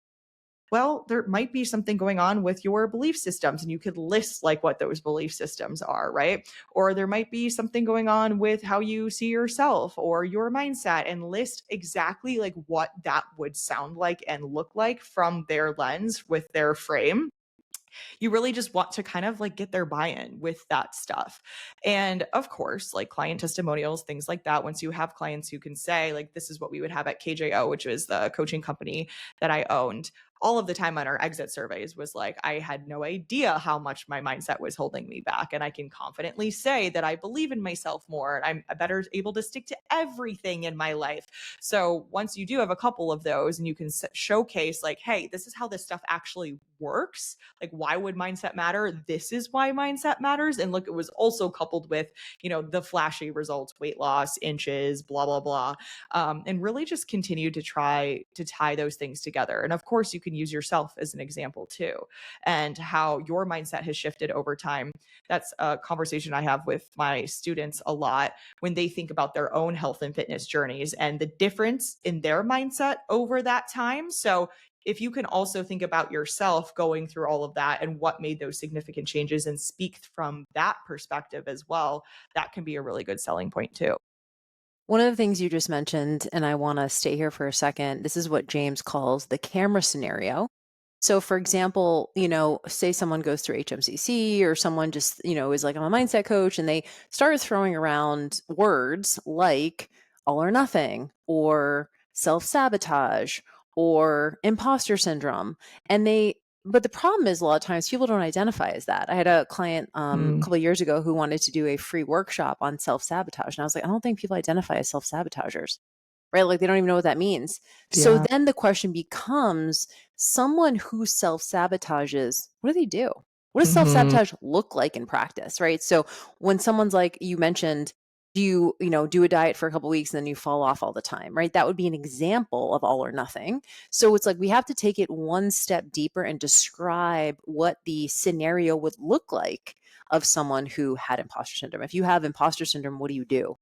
Speaker 2: well, there might be something going on with your belief systems, and you could list like what those belief systems are, right? Or there might be something going on with how you see yourself or your mindset, and list exactly like what that would sound like and look like from their lens with their frame. You really just want to kind of like get their buy-in with that stuff. And of course, like client testimonials, things like that. Once you have clients who can say, like, this is what we would have at KJO, which was the coaching company that I owned, all of the time on our exit surveys was like, I had no idea how much my mindset was holding me back. And I can confidently say that I believe in myself more and I'm better able to stick to everything in my life. So once you do have a couple of those and you can showcase like, hey, this is how this stuff actually works. Like, why would mindset matter? This is why mindset matters. And look, it was also coupled with, the flashy results, weight loss, inches, blah, blah, blah. And really just continue to try to tie those things together. And of course, you can use yourself as an example too, and how your mindset has shifted over time. That's a conversation I have with my students a lot when they think about their own health and fitness journeys and the difference in their mindset over that time. So if you can also think about yourself going through all of that and what made those significant changes and speak from that perspective as well, that can be a really good selling point too.
Speaker 1: One of the things you just mentioned, and I want to stay here for a second, this is what James calls the camera scenario. So, for example, say someone goes through HMCC or someone just, is like, I'm a mindset coach, and they start throwing around words like all or nothing or self sabotage or imposter syndrome. But the problem is a lot of times people don't identify as that. I had a client a
Speaker 2: Mm,
Speaker 1: couple of years ago who wanted to do a free workshop on self-sabotage. And I was like, I don't think people identify as self-sabotagers, right? Like they don't even know what that means. So
Speaker 2: yeah.
Speaker 1: then the question becomes, someone who self-sabotages, what do they do? What does
Speaker 2: Hmm.
Speaker 1: self-sabotage look like in practice, right? So when someone's like, you mentioned, do a diet for a couple weeks and then you fall off all the time, right? That would be an example of all or nothing. So it's like we have to take it one step deeper and describe what the scenario would look like of someone who had imposter syndrome. If you have imposter syndrome, what do you do?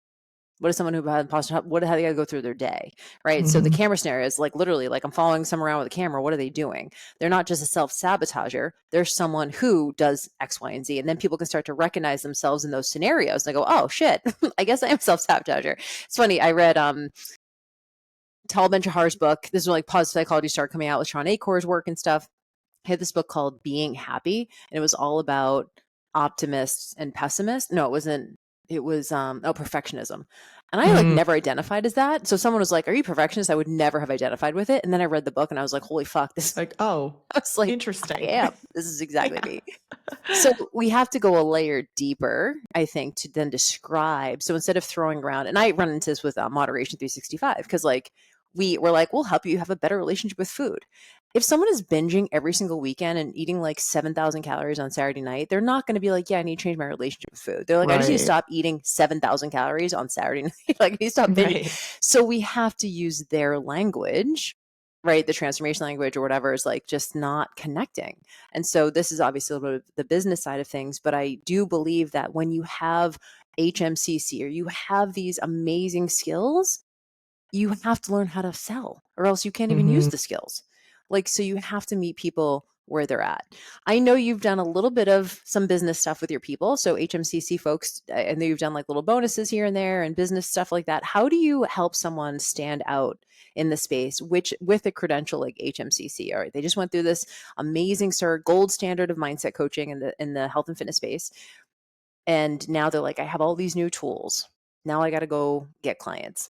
Speaker 1: What is someone who had imposter? How they got to go through their day, right? So the
Speaker 2: Hmm.
Speaker 1: camera scenario is like literally like I'm following someone around with a camera. What are they doing? They're not just a self sabotager. They're someone who does X, Y, and Z, and then people can start to recognize themselves in those scenarios. And they go, "Oh shit, I guess I am self sabotager." It's funny. I read Tal Ben-Shahar's book. This is when like positive psychology started coming out with Sean Acor's work and stuff. He had this book called Being Happy, and it was all about optimists and pessimists. No, it wasn't. It was perfectionism. And I like
Speaker 2: Mm,
Speaker 1: never identified as that. So someone was like, "Are you perfectionist?" I would never have identified with it. And then I read the book and I was like, "Holy fuck, this."
Speaker 2: like, oh,
Speaker 1: I was like, "I
Speaker 2: interesting.
Speaker 1: am. This is exactly
Speaker 2: Yeah.
Speaker 1: me." So we have to go a layer deeper, I think, to then describe. So instead of throwing around, and I run into this with Moderation 365, because like we're like, we'll help you have a better relationship with food. If someone is binging every single weekend and eating like 7,000 calories on Saturday night, they're not going to be like, yeah, I need to change my relationship with food. They're like, I just need to
Speaker 2: Right.
Speaker 1: stop eating 7,000 calories on Saturday night. Like, I need to stop binging.
Speaker 2: Right.
Speaker 1: So we have to use their language, right? The transformation language or whatever is like just not connecting. And so this is obviously a little bit of the business side of things, but I do believe that when you have HMCC or you have these amazing skills, you have to learn how to sell or else you can't even use
Speaker 2: Hmm.
Speaker 1: the skills. Like, so you have to meet people where they're at. I know you've done a little bit of some business stuff with your people. So HMCC folks, I know you've done like little bonuses here and there and business stuff like that. How do you help someone stand out in the space, which with a credential like HMCC? All right, they just went through this amazing gold standard of mindset coaching in the health and fitness space. And now they're like, I have all these new tools. Now I got to go get clients.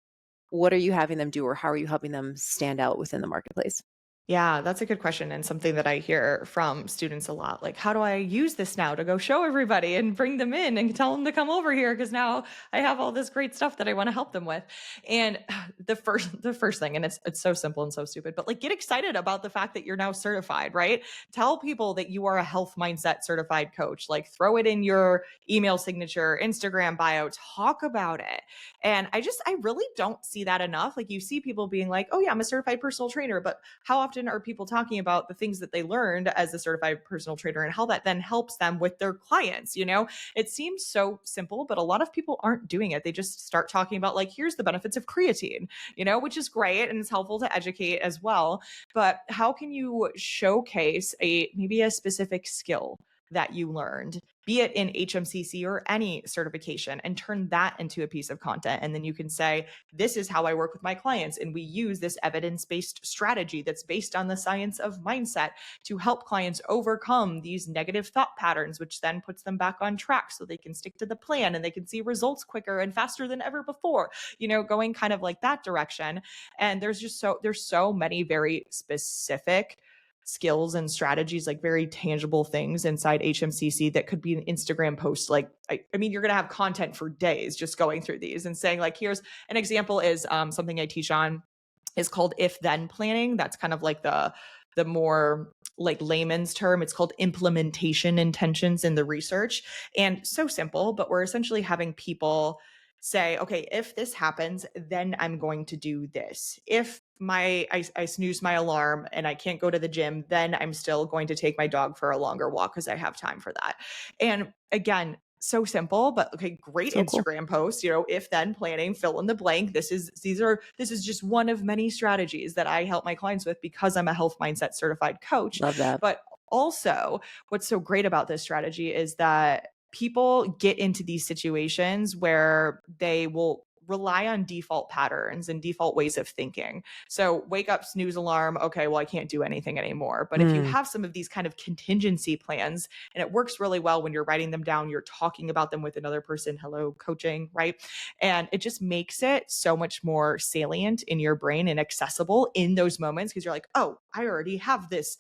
Speaker 1: What are you having them do, or how are you helping them stand out within the marketplace?
Speaker 2: Yeah, that's a good question and something that I hear from students a lot. Like, how do I use this now to go show everybody and bring them in and tell them to come over here because now I have all this great stuff that I want to help them with. And the first thing, and it's so simple and so stupid, but like get excited about the fact that you're now certified, right? Tell people that you are a health mindset certified coach. Like throw it in your email signature, Instagram bio, talk about it. And I really don't see that enough. Like you see people being like, "Oh yeah, I'm a certified personal trainer," but how often are people talking about the things that they learned as a certified personal trainer and how that then helps them with their clients? It seems so simple, but a lot of people aren't doing it. They just start talking about like, here's the benefits of creatine, which is great and it's helpful to educate as well. But how can you showcase maybe a specific skill that you learned, be it in HMCC or any certification, and turn that into a piece of content? And then you can say, this is how I work with my clients. And we use this evidence based strategy that's based on the science of mindset to help clients overcome these negative thought patterns, which then puts them back on track so they can stick to the plan and they can see results quicker and faster than ever before, going kind of like that direction. And there's so many very specific skills and strategies, like very tangible things inside HMCC that could be an Instagram post. Like, I mean, you're going to have content for days just going through these and saying like, here's an example is something I teach on is called if then planning. That's kind of like the more like layman's term. It's called implementation intentions in the research. And so simple, but we're essentially having people say, okay, if this happens, then I'm going to do this. If I snooze my alarm and I can't go to the gym, then I'm still going to take my dog for a longer walk because I have time for that. And again, so simple, but okay, great
Speaker 1: So cool.
Speaker 2: Instagram post, if then planning, fill in the blank. This is just one of many strategies that I help my clients with because I'm a health mindset certified coach.
Speaker 1: Love that.
Speaker 2: But also, what's so great about this strategy is that people get into these situations where they will rely on default patterns and default ways of thinking. So wake up, snooze alarm. Okay, well, I can't do anything anymore. But if you
Speaker 1: Mm,
Speaker 2: have some of these kind of contingency plans, and it works really well when you're writing them down, you're talking about them with another person, hello, coaching, right? And it just makes it so much more salient in your brain and accessible in those moments because you're like, oh, I already have this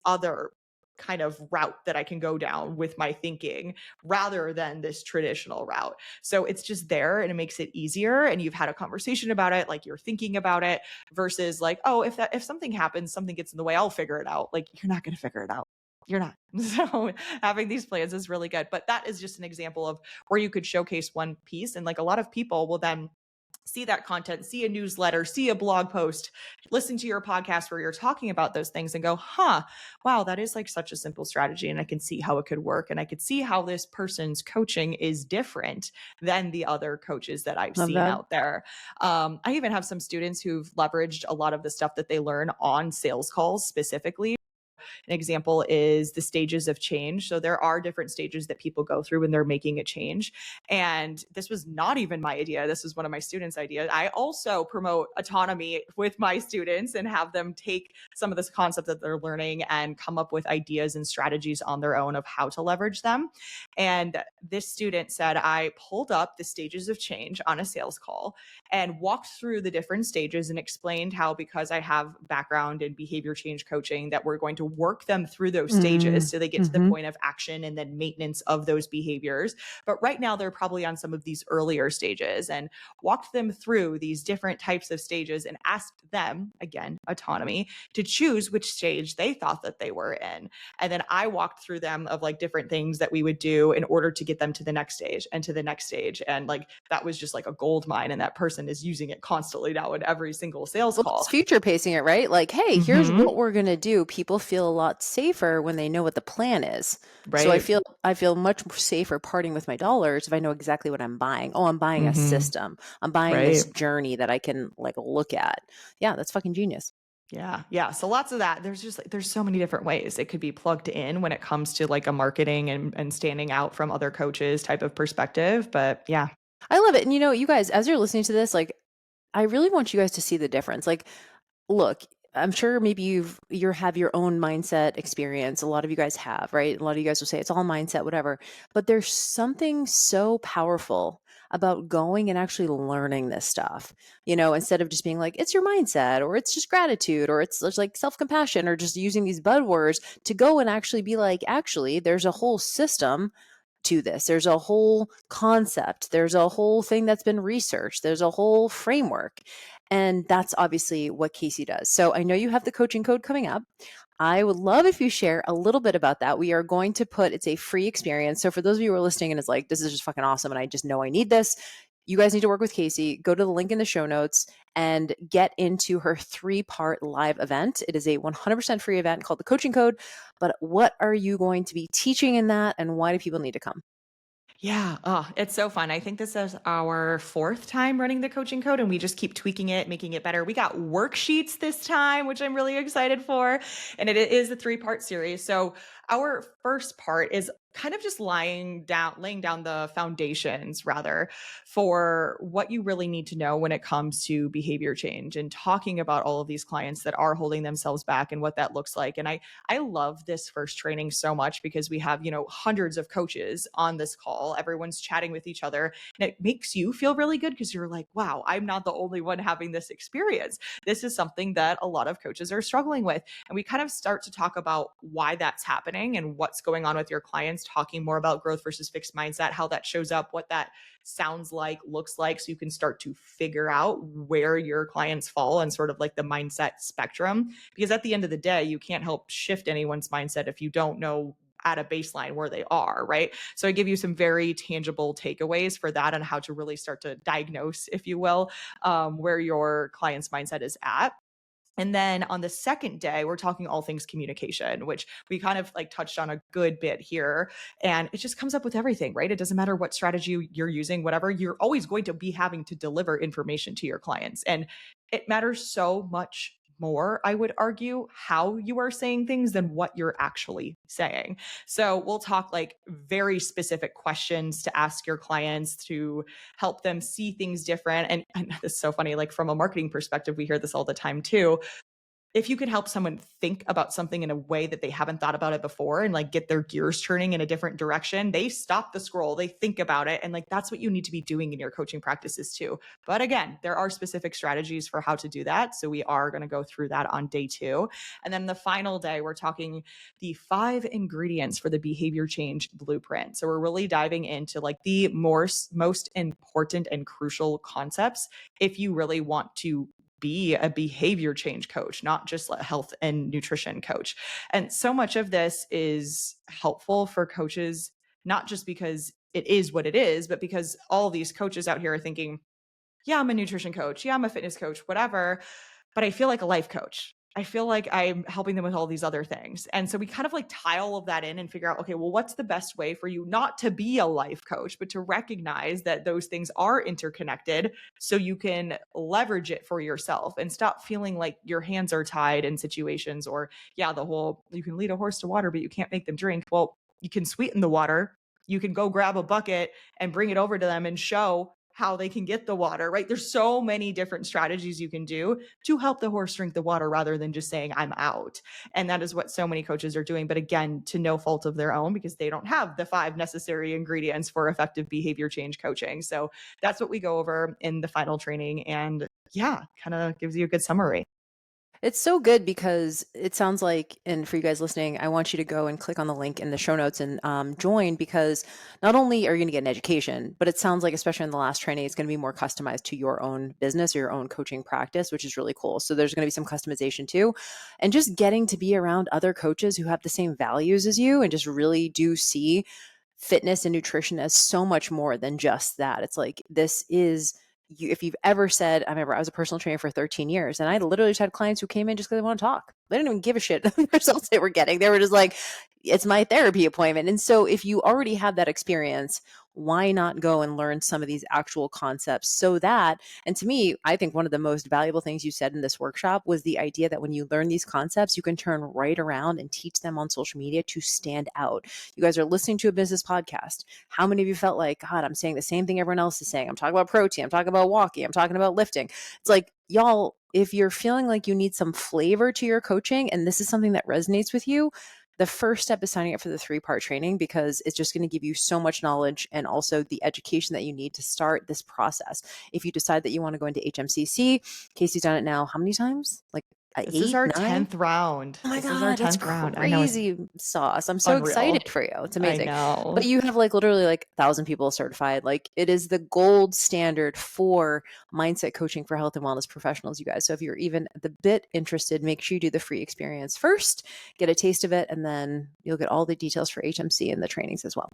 Speaker 2: other kind of route that I can go down with my thinking rather than this traditional route. So it's just there and it makes it easier and you've had a conversation about it, like you're thinking about it versus like, oh, if something happens, something gets in the way, I'll figure it out. Like you're not going to figure it out. You're not. So having these plans is really good. But that is just an example of where you could showcase one piece and like a lot of people will then see that content, see a newsletter, see a blog post, listen to your podcast where you're talking about those things and go, huh, wow, that is like such a simple strategy. And I can see how it could work. And I could see how this person's coaching is different than the other coaches that I've
Speaker 1: love
Speaker 2: seen
Speaker 1: that.
Speaker 2: out there. I even have some students who've leveraged a lot of the stuff that they learn on sales calls specifically. An example is the stages of change. So there are different stages that people go through when they're making a change. And this was not even my idea. This was one of my students' ideas. I also promote autonomy with my students and have them take some of this concept that they're learning and come up with ideas and strategies on their own of how to leverage them. And this student said, I pulled up the stages of change on a sales call and walked through the different stages and explained how, because I have background in behavior change coaching, that we're going to work them through those
Speaker 1: Mm,
Speaker 2: stages so they get to the
Speaker 1: mhm.
Speaker 2: point of action and then maintenance of those behaviors. But right now, they're probably on some of these earlier stages and walked them through these different types of stages and asked them, again, autonomy, to choose which stage they thought that they were in. And then I walked through them of like different things that we would do in order to get them to the next stage and to the next stage. And like that was just like a gold mine. And that person is using it constantly now in every single sales
Speaker 1: Well,
Speaker 2: call.
Speaker 1: it's future pacing it, right? Like, hey, here's what
Speaker 2: Hmm.
Speaker 1: we're gonna do. People feel a lot safer when they know what the plan is. So
Speaker 2: Right.
Speaker 1: I feel much more safer parting with my dollars if I know exactly what I'm buying. Oh, I'm buying a
Speaker 2: Hmm.
Speaker 1: system. I'm buying this
Speaker 2: Right.
Speaker 1: journey that I can like look at. Yeah, that's fucking genius.
Speaker 2: Yeah. Yeah. So lots of that. There's just like, there's so many different ways it could be plugged in when it comes to like a marketing and standing out from other coaches type of perspective. But yeah.
Speaker 1: I love it. And you guys, as you're listening to this, like I really want you guys to see the difference. Like look, I'm sure maybe you have your own mindset experience. A lot of you guys have, right? A lot of you guys will say it's all mindset, whatever. But there's something so powerful about going and actually learning this stuff. Instead of just being like, it's your mindset, or it's just gratitude, or it's just like self-compassion, or just using these buzzwords to go and actually be like, actually, there's a whole system to this. There's a whole concept. There's a whole thing that's been researched. There's a whole framework. And that's obviously what Kasey does. So I know you have the coaching code coming up. I would love if you share a little bit about that. We are going to it's a free experience. So for those of you who are listening and it's like, this is just fucking awesome and I just know I need this, you guys need to work with Kasey. Go to the link in the show notes and get into her 3-part live event. It is a 100% free event called the Coaching Code. But what are you going to be teaching in that and why do people need to come?
Speaker 2: Yeah. Oh, it's so fun. I think this is our fourth time running the coaching code and we just keep tweaking it, making it better. We got worksheets this time, which I'm really excited for. And it is a 3-part series. So our first part is kind of just laying down the foundations rather for what you really need to know when it comes to behavior change and talking about all of these clients that are holding themselves back and what that looks like. And I love this first training so much because we have, hundreds of coaches on this call. Everyone's chatting with each other and it makes you feel really good because you're like, wow, I'm not the only one having this experience. This is something that a lot of coaches are struggling with. And we kind of start to talk about why that's happening and what's going on with your clients, talking more about growth versus fixed mindset, how that shows up, what that sounds like, looks like, so you can start to figure out where your clients fall and sort of like the mindset spectrum. Because at the end of the day, you can't help shift anyone's mindset if you don't know at a baseline where they are, right? So I give you some very tangible takeaways for that and how to really start to diagnose, if you will, where your client's mindset is at. And then on the second day, we're talking all things communication, which we kind of like touched on a good bit here. And it just comes up with everything, right? It doesn't matter what strategy you're using, whatever, you're always going to be having to deliver information to your clients. And it matters so much more, I would argue, how you are saying things than what you're actually saying. So we'll talk like very specific questions to ask your clients to help them see things different. And it's so funny, like from a marketing perspective, we hear this all the time too. If you could help someone think about something in a way that they haven't thought about it before and like get their gears turning in a different direction, they stop the scroll, they think about it. And like that's what you need to be doing in your coaching practices too. But again, there are specific strategies for how to do that. So we are going to go through that on day 2. And then the final day, we're talking the 5 ingredients for the behavior change blueprint. So we're really diving into like the most important and crucial concepts if you really want to be a behavior change coach, not just a health and nutrition coach. And so much of this is helpful for coaches, not just because it is what it is, but because all these coaches out here are thinking, yeah, I'm a nutrition coach. Yeah, I'm a fitness coach, whatever. But I feel like a life coach. I feel like I'm helping them with all these other things. And so we kind of like tie all of that in and figure out, okay, well, what's the best way for you not to be a life coach, but to recognize that those things are interconnected so you can leverage it for yourself and stop feeling like your hands are tied in situations or, yeah, the whole you can lead a horse to water, but you can't make them drink. Well, you can sweeten the water. You can go grab a bucket and bring it over to them and show how they can get the water, right? There's so many different strategies you can do to help the horse drink the water rather than just saying, I'm out. And that is what so many coaches are doing. But again, to no fault of their own because they don't have the 5 necessary ingredients for effective behavior change coaching. So that's what we go over in the final training. And yeah, kind of gives you a good summary.
Speaker 1: It's so good because it sounds like, and for you guys listening, I want you to go and click on the link in the show notes and join because not only are you going to get an education, but it sounds like, especially in the last training, it's going to be more customized to your own business or your own coaching practice, which is really cool. So there's going to be some customization too. And just getting to be around other coaches who have the same values as you and just really do see fitness and nutrition as so much more than just that. It's like, this is you, if you've ever said, I remember I was a personal trainer for 13 years and I literally just had clients who came in just because they want to talk. They didn't even give a shit the results they were getting. They were just like, it's my therapy appointment. And so if you already have that experience, why not go and learn some of these actual concepts so that, and to me, I think one of the most valuable things you said in this workshop was the idea that when you learn these concepts, you can turn right around and teach them on social media to stand out. You guys are listening to a business podcast. How many of you felt like, God, I'm saying the same thing everyone else is saying? I'm talking about protein. I'm talking about walking. I'm talking about lifting. It's like, y'all, if you're feeling like you need some flavor to your coaching and this is something that resonates with you, the first step is signing up for the 3-part training because it's just going to give you so much knowledge and also the education that you need to start this process. If you decide that you want to go into HMCC, Kasey's done it now how many times? Like
Speaker 2: This is
Speaker 1: eight,
Speaker 2: our
Speaker 1: nine?
Speaker 2: 10th round.
Speaker 1: Oh my
Speaker 2: This is our
Speaker 1: God, that's
Speaker 2: 10th round. I know it's
Speaker 1: crazy sauce. I'm so excited
Speaker 2: unreal.
Speaker 1: for you. It's
Speaker 2: I
Speaker 1: amazing. But
Speaker 2: know.
Speaker 1: you have like literally like 1,000 people certified. Like it is the gold standard for mindset coaching for health and wellness professionals, you guys. So if you're even the bit interested, make sure you do the free experience first, get a taste of it, and then you'll get all the details for HMC and the trainings as well.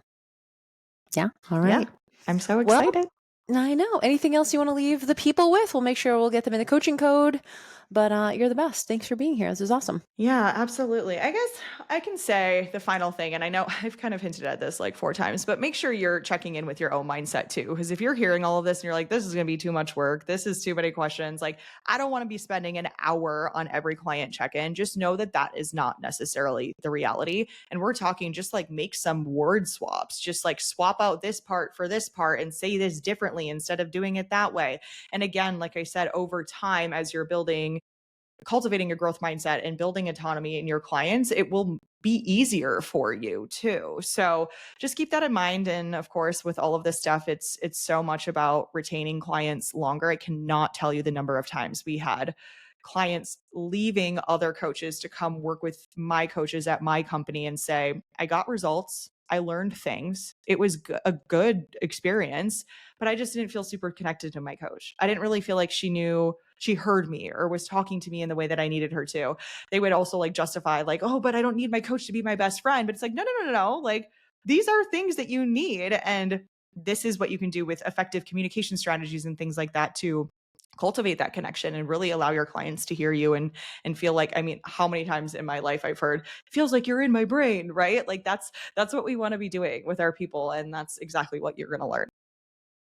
Speaker 1: Yeah. All
Speaker 2: Yeah,
Speaker 1: right.
Speaker 2: I'm so
Speaker 1: Well,
Speaker 2: excited.
Speaker 1: I know. Anything else you want to leave the people with? We'll make sure we'll get them in the coaching code. But you're the best. Thanks for being here. This is awesome.
Speaker 2: Yeah, absolutely. I guess I can say the final thing, and I know I've kind of hinted at this like 4 times, but make sure you're checking in with your own mindset too. Because if you're hearing all of this and you're like, this is going to be too much work, this is too many questions, like, I don't want to be spending an hour on every client check in. Just know that that is not necessarily the reality. And we're talking just like make some word swaps, just like swap out this part for this part and say this differently instead of doing it that way. And again, like I said, over time, as you're cultivating a growth mindset and building autonomy in your clients, it will be easier for you too. So just keep that in mind. And of course, with all of this stuff, it's so much about retaining clients longer. I cannot tell you the number of times we had clients leaving other coaches to come work with my coaches at my company and say, I got results. I learned things. It was a good experience, but I just didn't feel super connected to my coach. I didn't really feel like she heard me or was talking to me in the way that I needed her to. They would also like justify like, oh, but I don't need my coach to be my best friend. But it's like, no, no, no, no, no. Like these are things that you need. And this is what you can do with effective communication strategies and things like that to cultivate that connection and really allow your clients to hear you and feel like, I mean, how many times in my life I've heard feels like you're in my brain, right? Like that's what we want to be doing with our people, and that's exactly what you're going to learn.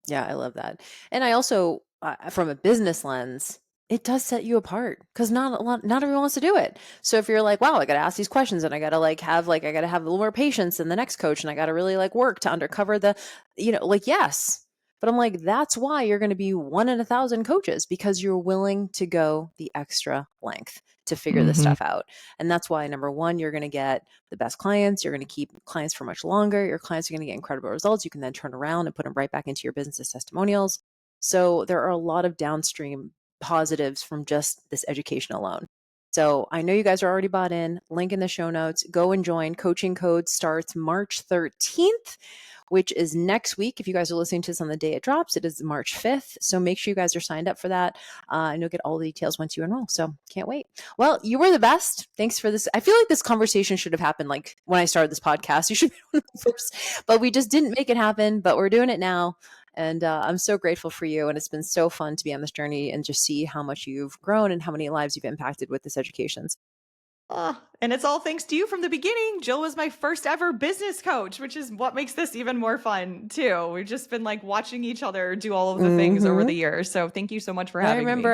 Speaker 1: Yeah, I love that. And I also, from a business lens, It does set you apart because not everyone wants to do it. So if you're like, wow, I got to ask these questions and I got to I got to have a little more patience than the next coach and I got to really work to undercover yes. But I'm like, that's why you're going to be one in 1,000 coaches because you're willing to go the extra length to figure this
Speaker 2: Mhm.
Speaker 1: stuff out. And that's why, number one, you're going to get the best clients. You're going to keep clients for much longer. Your clients are going to get incredible results. You can then turn around and put them right back into your business as testimonials. So there are a lot of downstream positives from just this education alone. So I know you guys are already bought in. Link in the show notes. Go and join. Coaching code starts March 13th, which is next week. If you guys are listening to this on the day it drops, it is March 5th. So make sure you guys are signed up for that. And you'll get all the details once you enroll. So can't wait. Well, you were the best. Thanks for this. I feel like this conversation should have happened when I started this podcast. You should be one of the first, but we just didn't make it happen. But we're doing it now. And I'm so grateful for you. And it's been so fun to be on this journey and just see how much you've grown and how many lives you've impacted with this education.
Speaker 2: And it's all thanks to you from the beginning. Jill was my first ever business coach, which is what makes this even more fun too. We've just been watching each other do all of the things over the years. So thank you so much for having me.
Speaker 1: I remember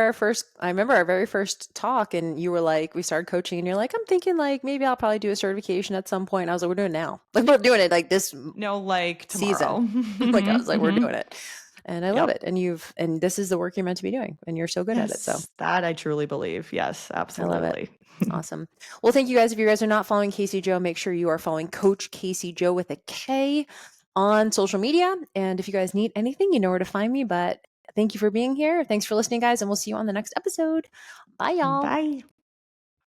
Speaker 1: our very first talk, and you were like, we started coaching, and you're like, I'm thinking maybe I'll probably do a certification at some point. And I was like, we're doing it now. We're doing it this
Speaker 2: No,
Speaker 1: season.
Speaker 2: tomorrow.
Speaker 1: I was like, we're doing it. And I love
Speaker 2: Yep.
Speaker 1: it. And this is the work you're meant to be doing, and you're so good at it. So
Speaker 2: Yes, that I truly believe. Yes,
Speaker 1: I love it.
Speaker 2: absolutely.
Speaker 1: Awesome. Well, thank you guys. If you guys are not following Kasey Jo, make sure you are following Coach Kasey Jo with a K on social media. And if you guys need anything, you know where to find me. But thank you for being here. Thanks for listening, guys. And we'll see you on the next episode. Bye, y'all.
Speaker 2: Bye.